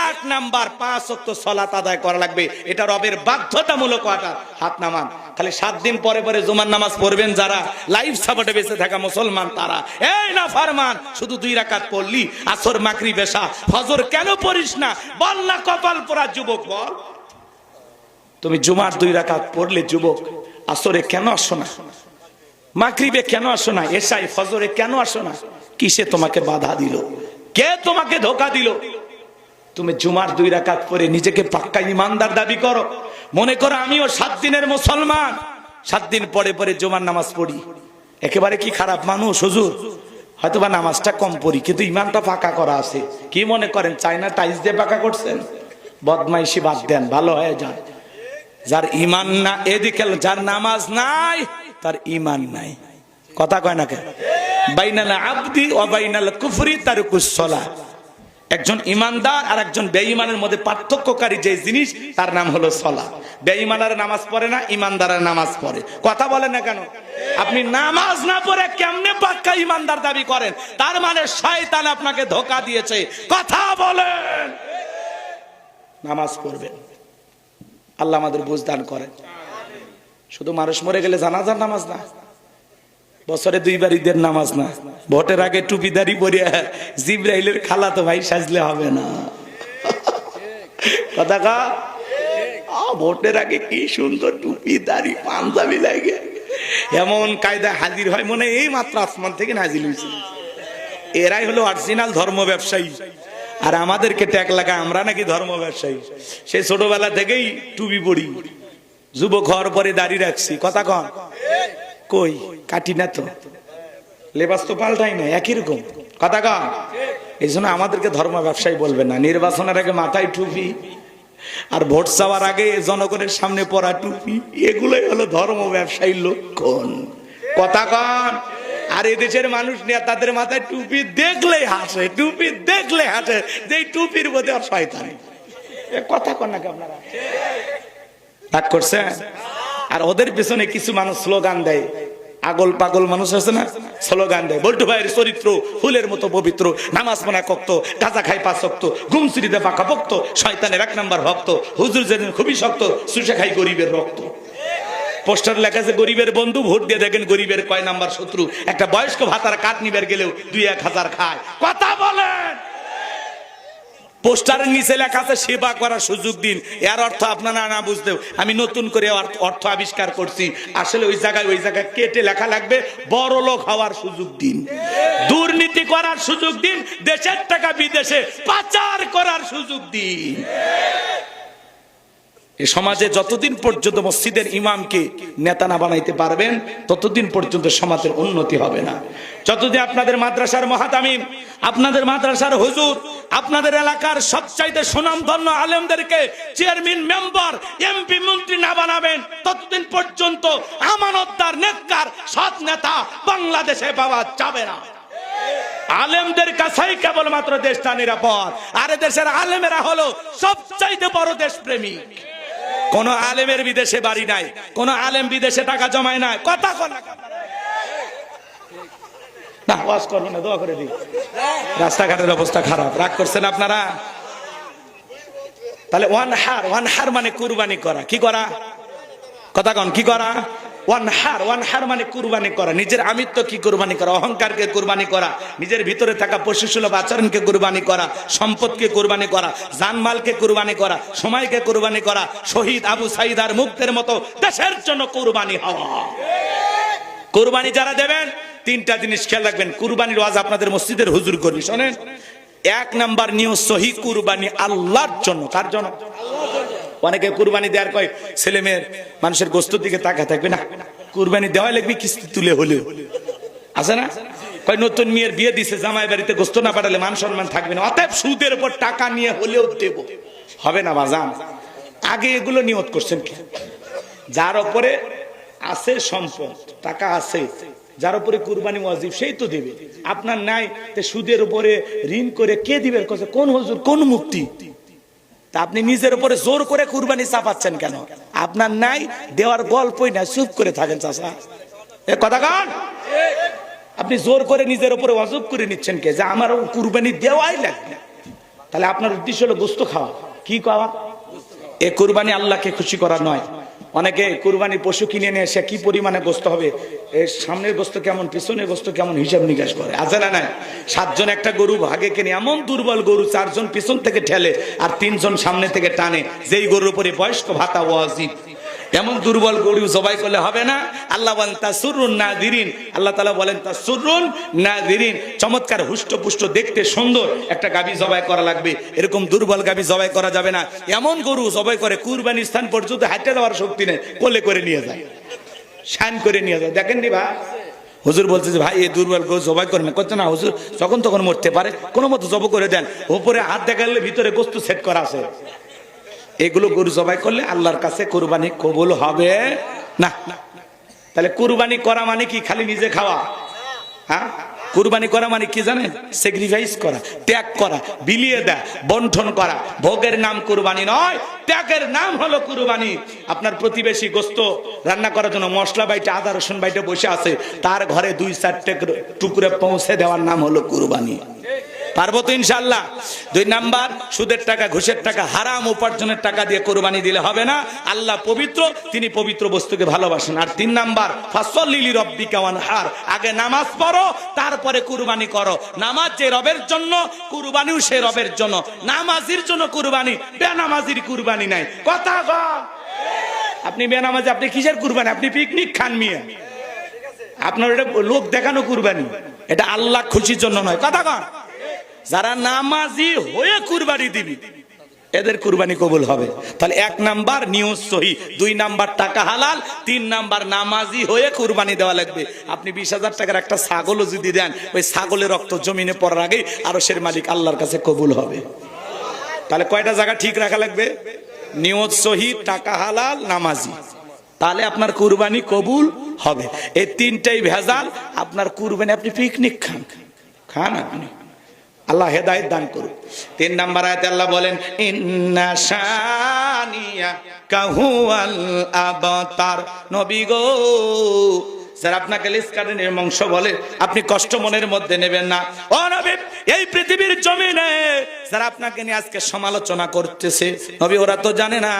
1 নাম্বার 5 ওয়াক্ত সালাত আদায় করা লাগবে। এটা রবের বাধ্যতামূলক অর্ডার। হাত নামান। খালি 7 দিন পরে পরে জুমার নামাজ পড়বেন যারা, লাইফ সাপোর্টে বেঁচে থাকা মুসলমান তারা, এই না ফরমান শুধু 2 রাকাত পড়লি, আসর মাগরিব এশা ফজর কেন পড়িস না? বল না কপাল পোড়া যুবক, বল তুমি জুমার 2 রাকাত পড়লে যুবক, আসরে কেন আসো না? মাগরিবে কেন আসো না? এশাই ফজরে কেন আসো না? কিসে তোমাকে বাধা দিল? কে তোমাকে ধোঁকা দিল? তুমি জুমার 2 রাকাত পড়ে নিজেকে পাক্কা ইমানদার দাবি করো, মনে করো আমিও 7 দিনের মুসলমান, 7 দিন পরে পরে জুমার নামাজ পড়ি। একেবারে কি খারাপ মানুষ হুজুর? হয়তোবা নামাজটা কম পড়ি কিন্তু ইমানটা পাকা করা আছে। কি মনে করেন চায়না টাইলস দিয়ে পাকা করছেন? বদমাইশি বাদ দেন, ভালো হয়ে যান। যার ইমান না, এদিকে যার নামাজ নাই তার ইমান নাই। কথা কয় না কেন? বাইনাল আবদি ওয়া বাইনাল কুফরি তারকুস সালাত। একজন ইমানদার আর একজন বেঈমানের মধ্যে পার্থক্যকারী যে জিনিস তার নাম হলো সালাত। বেঈমানের নামাজ পড়ে না, ইমানদারের নামাজ পড়ে। কথা বলেন না কেন? আপনি নামাজ না পড়ে কেমনে পাক্কা ইমানদার দাবি করেন? তার মানে শয়তান আপনাকে ধোঁকা দিয়েছে। কথা বলেন। নামাজ পড়বেন, আল্লাহ আমাদের বুঝ দান করেন। শুধু মানুষ মরে গেলে জানাজার নামাজ না, বছরে 2 বার ঈদের নামাজ না, ভোটের আগে টুপিদারি পরিয়া জিব্রাইলের খালাতো ভাই সাজলে হবে না। কথা কা? ভোটের আগে কি সুন্দর টুপিদারি পাঞ্জাবি লাগে, এমন কায়দা হাজির হয় মনে এই মাত্র আসমান থেকে নাজিল হয়েছে। এরাই হলো অরিজিনাল ধর্ম ব্যবসায়ী, আর আমাদেরকে ট্যাগ লাগায় আমরা নাকি ধর্ম ব্যবসায়ী। সেই ছোটবেলা থেকেই টুপি পড়ি, যুবক হওয়ার পরে দাড়ি রাখছি। কথা কন? কই কাটি না তো, লেবাস তো পাল্টাই না, একই রকম। কথা কন? এই জন্য আমাদেরকে ধর্ম ব্যবসায়ী বলবেন না। নির্বাচনের আগে মাথায় টুপি আর ভোট চাওয়ার আগে জনগণের সামনে পরা টুপি, এগুলোই হলো ধর্ম ব্যবসায়ীর লক্ষণ। কথা কন? আর এদেশের মানুষ নিয়ে তাদের মাথায় টুপি দেখলেই হাসে, টুপি দেখলে হাসে, যে টুপির মধ্যে আর শয়তান। কথা কন নাকি আপনারা? রাগ করছেন? আর ওদের পেছনে কিছু মানুষ স্লোগান দেয়, আগল পাগল মানুষ আছে না, স্লোগান দেয় বল্টু ভাইয়ের চরিত্র ফুলের মতো পবিত্র, নামাজ পড়া কক্ত, গাঁজা খাই 5 ওয়াক্ত, ঘুমসিরিতে পাকা ভক্ত, শয়তানের 1 নাম্বার ভক্ত, হুজুর যেদিন খুবই শক্ত, সুশে খাই গরিবের রক্ত। পোস্টার লেখা আছে গরিবের বন্ধু, ভোট দিয়ে দেখেন গরিবের কয় নাম্বার শত্রু। একটা বয়স্ক ভাতার কাঠ নিবার গেলেও 2-1 হাজার খায়। কথা বলেন। পোস্টারের নিচে লেখা আছে সেবা করার সুযোগ দিন। এর অর্থ আপনারা না বুঝলেও আমি নতুন করে অর্থ আবিষ্কার করছি। আসলে ওই জায়গায় কেটে লেখা লাগবে বড় লোক হওয়ার সুযোগ দিন, দুর্নীতি করার সুযোগ দিন, দেশের টাকা বিদেশে পাচার করার সুযোগ দিন। এই সমাজে যতদিন পর্যন্ত মসজিদের ইমামকে নেতা না বানাইতে পারবেন ততদিন পর্যন্ত সমাজের উন্নতি হবে না। যতদিন আপনাদের মাদ্রাসার মহাতামিম, আপনাদের মাদ্রাসার হুজুর, আপনাদের এলাকার সবচাইতে সুনামধন্য আলেমদেরকে চেয়ারম্যান, মেম্বার, এমপি, মন্ত্রী না বানাবেন ততদিন পর্যন্ত আমানতদার, নেককার, সৎ নেতা বাংলাদেশে পাওয়া যাবে না। আলেমদের কাছেই কেবলমাত্র দেশটা নিরাপদ। আর দেশের আলেমেরা হলো সবচাইতে বড় দেশপ্রেমিক। কোন আলেমের বিদেশে বাড়ি নাই, কোন আলেম বিদেশে টাকা জমায় নাই। কথা বলা না, ওয়াজ করবো না, দোয়া করে দিই। রাস্তাঘাটের অবস্থা খারাপ, রাগ করছেন আপনারা? তাহলে ওয়ানহার মানে কুরবানি করা। কি করা? কথা কন, কি করা? ওয়ানহার, ওয়ানহার মানে কুরবানি করা, নিজের আমিত্ব কি কুরবানি করা, অহংকারকে কুরবানি করা, নিজের ভিতরে থাকা পশুসুলভ আচরণকে কুরবানি করা, সম্পদকে কুরবানি করা, জানমালকে কুরবানি করা, সময়কে কুরবানি করা, শহীদ আবু সাঈদ আর মুগ্ধের মতো দেশের জন্য কুরবানি হওয়া। কুরবানি যারা দেবেন তিনটা জিনিস খেয়াল রাখবেন। কুরবানির ওয়াজ আপনাদের মসজিদের হুজুর করবি, শোনেন। এক নাম্বার নিয়ত সহি, কুরবানি আল্লাহর জন্য। কার জন্য? অনেকে কুরবানি দেওয়ার কয় ছেলে মেয়ের মানুষের গোস্তের দিকে তাকা থাকবে না, কুরবানি দেওয়া লাগবে কিস্তি তুলে হলেও, আছে না? কয় নতুন মেয়ের বিয়ে দিছে, জামাই বাড়িতে গোস্ত না পাঠালে মান সম্মান থাকবে না, অতএব সুদের উপর টাকা নিয়ে হলেও দেব। হবে না বাজান, আগে এগুলো নিয়ত করছেন কি? যার উপরে আছে সম্পদ, টাকা আছে, যার উপরে কুরবানি ওয়াজিব সেই তো দেবে। আপনার নাই, সুদের উপরে ঋণ করে কে দিবে? কোন হুজুর, কোন মুফতি? তা আপনি নিজের উপরে জোর করে কুরবানি চাপাচ্ছেন কেন? আপনার নাই, দেওয়ার গল্পই না, চুপ করে থাকেন চাচা, এ কথা কান। আপনি জোর করে নিজের উপরে ওয়াজিব করে নিচ্ছেন কে, যে আমার কুরবানি দেওয়াই লাগবে। তাহলে আপনার উদ্দেশ্য হলো গোস্ত খাওয়া। কি খাওয়া? এ কুরবানি আল্লাহকে খুশি করা নয়। অনেকে কুরবানি পশু কিনে নিয়ে এসে কি পরিমাণে গোস্ত হবে, এর সামনের গোস্ত কেমন, পিছনের গোস্ত কেমন, হিসাব নিকাশ করে, আছে না? নাই, 7 জন একটা গরু ভাগে কিনে, এমন দুর্বল গরু 4 জন পিছন থেকে ঠেলে আর 3 জন সামনে থেকে টানে, যেই গরুর উপরে বয়স্ক ভাতা ওয়াজিব, এমন দুর্বল গরু জবাই করলে হবে না। আল্লাহ বলেন তাসুরুন নাযিরিন, আল্লাহ তাআলা বলেন তাসুরুন নাযিরিন, চমৎকার হুষ্টপুষ্ট দেখতে সুন্দর একটা গাভী জবাই করা লাগবে। এরকম দুর্বল গাভী জবাই করা যাবে না। এমন গরু জবাই করে কুরবানির স্থান পর্যন্ত হাঁটে যাওয়ার শক্তি নেই, কোলে করে নিয়ে যায়, শান করে নিয়ে যায়। দেখেন নি ভাই, হুজুর বলছে যে ভাই এই দুর্বল গরু জবাই করে না, করছে না হুজুর, যখন তখন মরতে পারে, কোনো মতো জব করে দেন, উপরে হাত দেখালে ভিতরে গোস্ত সেট করা আছে। এগুলো গরু জবাই করলে আল্লাহর কাছে কুরবানি কবুল হবে না। তাহলে কুরবানি করা মানে কি? খালি নিজে খাওয়া? হ্যাঁ, কুরবানি করা মানে কি জানেন? স্যাক্রিফাইস করা, ত্যাগ করা, বিলিয়ে দেয়া, বন্টন করা। ভোগের নাম কুরবানি নয়, ত্যাগের নাম হলো কুরবানি। আপনার প্রতিবেশী গোস্ত রান্না করার জন্য মশলা বাইটে, আদা রসুন বাইটে বসে আছে, তার ঘরে 2-4 টুকরে পৌঁছে দেওয়ার নাম হলো কুরবানি। পারবো তো ইনশাআল্লাহ? 2 নাম্বার, সুদের টাকা, ঘুষের টাকা, হারাম উপার্জনের টাকা দিয়ে কুরবানি দিলে হবে না। আল্লাহ পবিত্র, তিনি পবিত্র বস্তুকে ভালোবাসেন। আর 3 নাম্বার, ফাসল্লি লিরাব্বিকা ওয়ানহার, আগে নামাজ পড়ো তারপরে কুরবানি করো। নামাজ যে রবের জন্য, কুরবানিও সে রবের জন্য। নামাজির জন্য কুরবানি, বেনামাজির কুরবানি নাই। কথা কও, আপনি বেনামাজি, আপনি কিসের কুরবানি? আপনি পিকনিক খান মিয়া, আপনার এটা লোক দেখানো কুরবানি, এটা আল্লাহ খুশির জন্য নয়। কথা কও, যারা নামাজি হয়ে কুরবানি দিবি এদের কুরবানি কবুল হবে। তাহলে 1 নাম্বার নিয়ত সহি, 2 নাম্বার টাকা হালাল, 3 নাম্বার নামাজি হয়ে কুরবানি দেওয়া লাগবে। আপনি 20,000 টাকার একটা ছাগলও যদি দেন, ওই ছাগলের রক্ত জমিনে পড়ার আগে আরশের মালিক আল্লাহর কাছে কবুল হবে। তাহলে কয়টা জায়গা ঠিক রাখা লাগবে? নিয়ত সহি, টাকা হালাল, নামাজি, তাহলে আপনার কুরবানি কবুল হবে। এই 3টাই ভেজাল, আপনার কুরবানি আপনি পিকনিক খান, খান আপনি, আল্লাহ হেদায়েত দান করুন। 3 নাম্বার আয়াতে আল্লাহ বলেন ইন্না শানিয়াকা হুয়াল আবতার। নবী গো, যারা আপনাকে লিসকানের বংশ বলে, আপনি কষ্ট মনের মধ্যে নেবেন না। ও নবী, এই পৃথিবীর জমিনে যারা আপনাকে নিয়ে আজকে সমালোচনা করতেছে, নবী ওরা তো জানে না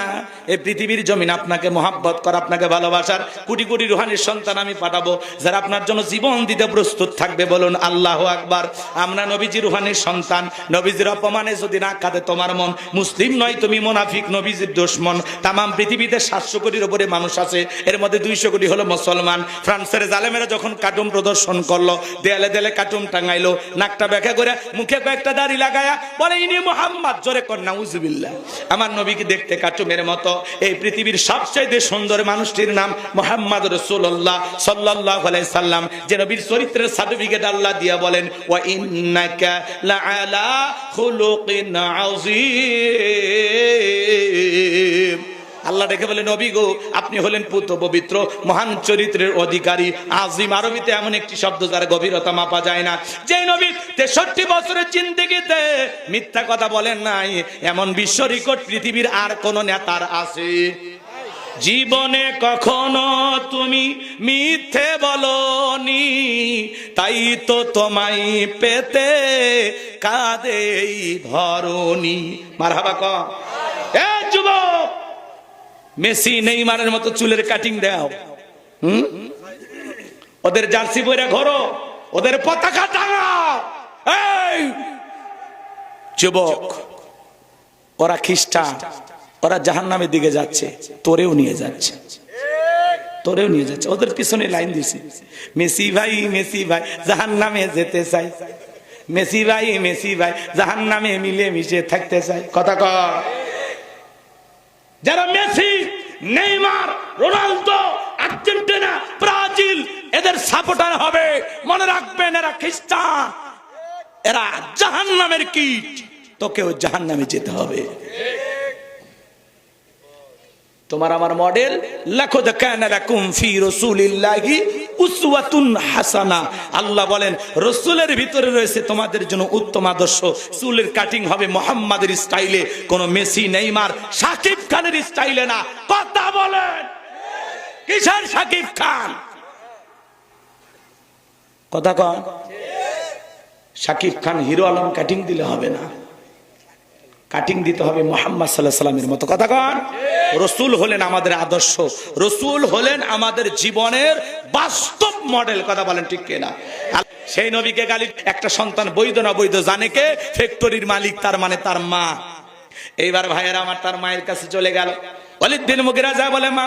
এই পৃথিবীর জমিন আপনাকে মহব্বত করে, আপনাকে ভালোবাসার কোটি কোটি রুহানির সন্তান আমি পাঠাবো, যারা আপনার জন্য জীবন দিতে প্রস্তুত থাকবে। বলুন আল্লাহু আকবার। আমরা নবীজি রুহানির সন্তান, নবীজির অপমানে যদি না কাঁদে তোমার মন, মুসলিম নয় তুমি মুনাফিক, নবীজির দুশমন। তামাম পৃথিবীতে 700 কোটির উপরে মানুষ আছে, এর মধ্যে 200 কোটি হলো মুসলমান। ফ্রান্সের জালেমেরা যখন কার্টুন প্রদর্শন করলো, দেয়ালে দেয়ালে কার্টুন টাঙাইলো, নাকটা ব্যাখ্যা করে, মুখে কয়েকটা দাড়ি লাগায়া বলে ইনি মুহাম্মদ, জোরে কর নাউজুবিল্লাহ। আমার নবীকে দেখতে কার্টুনের মতো। এই পৃথিবীর সবচেয়ে সুন্দর মানুষটির নাম মুহাম্মদ রাসূলুল্লাহ সাল্লাল্লাহু আলাইহি সাল্লাম, যে নবীর চরিত্রের সার্টিফিকেট আল্লাহ দিয়া বলেন ওয়া ইন্নাকা লাআলা খুলুকিন আযীম। আল্লাহ ডেকে বলে নবী গো, আপনি হলেন পুত পবিত্র, মহান চরিত্রের অধিকারী। আজিম আরবিতে এমন একটি শব্দ যার গভীরতা মাপা যায় না। যে নবী 63 বছরের জিন্দেগিতে মিথ্যা কথা বলেন নাই, এমন বিশ্ব রেকর্ড পৃথিবীর আর কোন নেতার আছে? জীবনে কখনো তুমি মিথ্যে বলনি, তাই তো তোমায় পেতে কাঁদে এই ধরনী। মারহাবা ক। এ যুবক, মেসি নেইমারের মতো চুলের কাটিং দাও, ওদের জার্সি পরে ঘোরো, ওদের পতাকা টাঙাও। এই যুবক, ওরা খ্রিস্টান, ওরা জাহান্নামের দিকে যাচ্ছে, তোরেও নিয়ে যাচ্ছে, তোরেও নিয়ে যাচ্ছে। ওদের পিছনে লাইন দিছি, মেসি ভাই জাহান্নামে যেতে চাই, মেসি ভাই জাহান্নামে মিলে মিশে থাকতে চাই। কথা কর। যারা Messi, Neymar, Ronaldo, Argentina, Brazil এদের সাপোর্টার হবে, মনে রাখবেন এরা খ্রিস্টান, এরা জাহান্নামের কীট, তোকেও জাহান্নামে যেতে হবে। তোমার আমার মডেল, লাকাদ কানা লাকুম ফি রাসূলিল্লাহি উসওয়াতুন হাসানা। আল্লাহ বলেন রাসূলের ভিতরে রয়েছে তোমাদের জন্য উত্তম আদর্শ। চুলের কাটিং হবে মুহাম্মাদের স্টাইলে, কোন মেসি, নেইমার, শাকিব খানের স্টাইলে না। কথা বলেন, কিসের শাকিব খান? কথা কন। শাকিব খান হিরো আলম কাটিং দিলে হবে না, কাটিং দিতে হবে মুহাম্মদ সাল্লাল্লাহু আলাইহি ওয়াসাল্লামের মতো। কথা কন। রাসূল হলেন আমাদের আদর্শ, রাসূল হলেন আমাদের জীবনের বাস্তব মডেল। কথা বলেন ঠিক কিনা? সেই নবীকে গালি, একটা সন্তান বৈধ না বৈধ জানে কে? ফ্যাক্টরির মালিক, তার মানে তার মা। এইবার ভাইয়েরা আমার তার মায়ের কাছে চলে গেল। ওয়ালিদ বিন মুগিরা যা বলে, মা,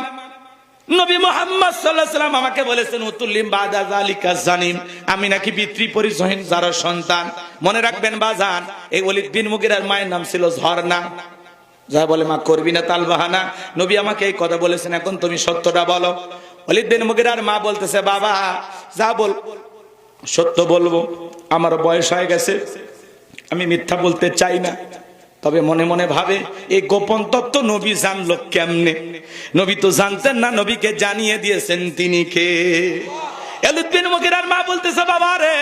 নবী মুহাম্মদ সাল্লাল্লাহু আলাইহি ওয়াসাল্লাম আমাকে বলেছেন উতুল্লিম বাদা যালিকা জানিম, আমি নাকি পিতৃ পরিচয়হীন যার সন্তান। মনে রাখবেন বাজান, এই ওয়ালিদ বিন মুগিরার মায়ের নাম ছিল ঝর্ণা। যা বলে, মা করবি না তাল বাহানা, নবী আমাকে এই কথা বলেছেন, এখন তুমি সত্যটা বলো। ওয়ালিদ বিন মুগিরার মা বলতেছে, বাবা যা বল সত্য বলবো, আমার বয়স হয়ে গেছে, আমি মিথ্যা বলতে চাই না। তবে মনে মনে ভাবে এই গোপন তত্ত্ব নবী জানলো কেমনে? নবী তো জানতেন না, নবীকে জানিয়ে দিয়েছেন তিনি কে। ওয়ালিদ বিন মুগিরার মা বলতেছে, বাবা রে,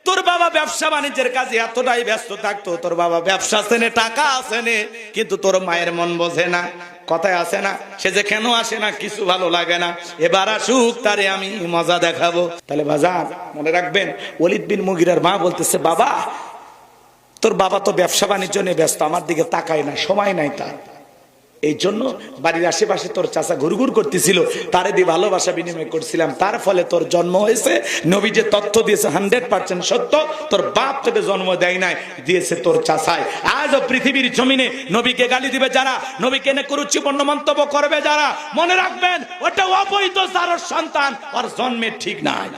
তোর বাবা ব্যবসা বাণিজ্যের কাজে এতটাই ব্যস্ত থাকতো, তোর বাবা ব্যবসা আছে নে, টাকা আছে নে, কিন্তু তোর মায়ের মন বোঝে না। কথায় আসে না, সে যে কেন আসে না কিছু ভালো লাগে না, এবার আসুক, তারে আমি মজা দেখাবো। তাহলে বাজার মনে রাখবেন, ওয়ালিদ বিন মুগিরার মা বলতেছে, বাবা তোর বাবা তো ব্যবসা বাণিজ্য নিয়ে ব্যস্ত, আমার দিকে তাকায় না, সময় নাই তার। এই জন্য বাড়ির আশেপাশে তোর চাচা ঘুরঘুর করতেছিল, তারে দিয়ে ভালোবাসা বিনিময় করছিলাম, তার ফলে তোর জন্ম হয়েছে। নবী যে তথ্য দিয়েছে 100% সত্য, তোর বাপ তোকে জন্ম দেয় নাই, দিয়েছে তোর চাচায়। আজও পৃথিবীর জমিনে নবীকে গালি দিবে যারা, নবীকে নিয়ে কুরুচিপূর্ণ মন্তব্য করবে যারা, মনে রাখবেন ওটা অবৈধ যার সন্তান, ওর জন্মের ঠিক নাই।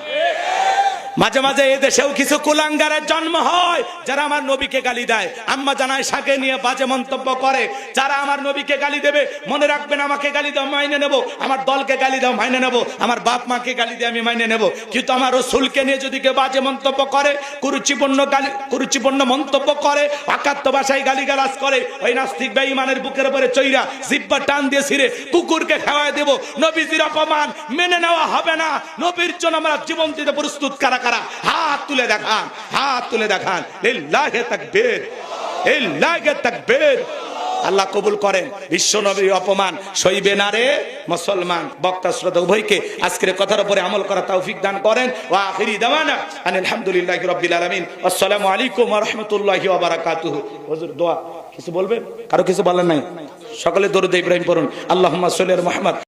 মাঝে মাঝে এই দেশেও কিছু কুলাঙ্গারের জন্ম হয় যারা আমার নবীকে গালি দেয়, আম্মা জানায় শাকে নিয়ে বাজে মন্তব্য করে। যারা আমার নবীকে গালি দেবে, মনে রাখবেন আমাকে গালি দাও মাইনে নেব, আমার দলকে গালি দাও মাইনে নেব, আমার বাপ মাকে গালি দিয়ে আমি মাইনে নেব, কিন্তু আমার রাসূলকে নিয়ে যদি কেউ বাজে মন্তব্য করে, কুরুচিপূর্ণ মন্তব্য করে, অকাত্য ভাষায় গালিগালাজ করে, ওই নাস্তিক বেঈমানের বুকের উপরে চৈরা জিহ্বা টান দিয়ে ছিঁড়ে কুকুরকে খাওয়ায় দেব। নবীজির অপমান মেনে নেওয়া হবে না। নবীর জন্য আমরা জীবন দিতে প্রস্তুত কারা কারা? হাত তুলে দেখান, হাত তুলে দেখান। লিল্লাহি তাকবীর, লিল্লাহি তাকবীর। আল্লাহ কবুল করেন। বিশ্ব নবীর অপমান সইবে না রে মুসলমান। বক্তা শ্রোতা উভয়কে আজকের কথার উপরে আমল করা তৌফিক দান করেন। ওয়া আখিরি দাওয়ানা আনিল হামদুলিল্লাহি রাব্বিল আলামিন। আসসালামু আলাইকুম ওয়া রাহমাতুল্লাহি ওয়া বারাকাতুহু। হুজুর দোয়া কিছু বলবেন? কারো কিছু বলেন নাই? সকলে দরুদ ইব্রাহিম পড়ুন। আল্লাহুম্মা সাল্লি আলা মুহাম্মদ।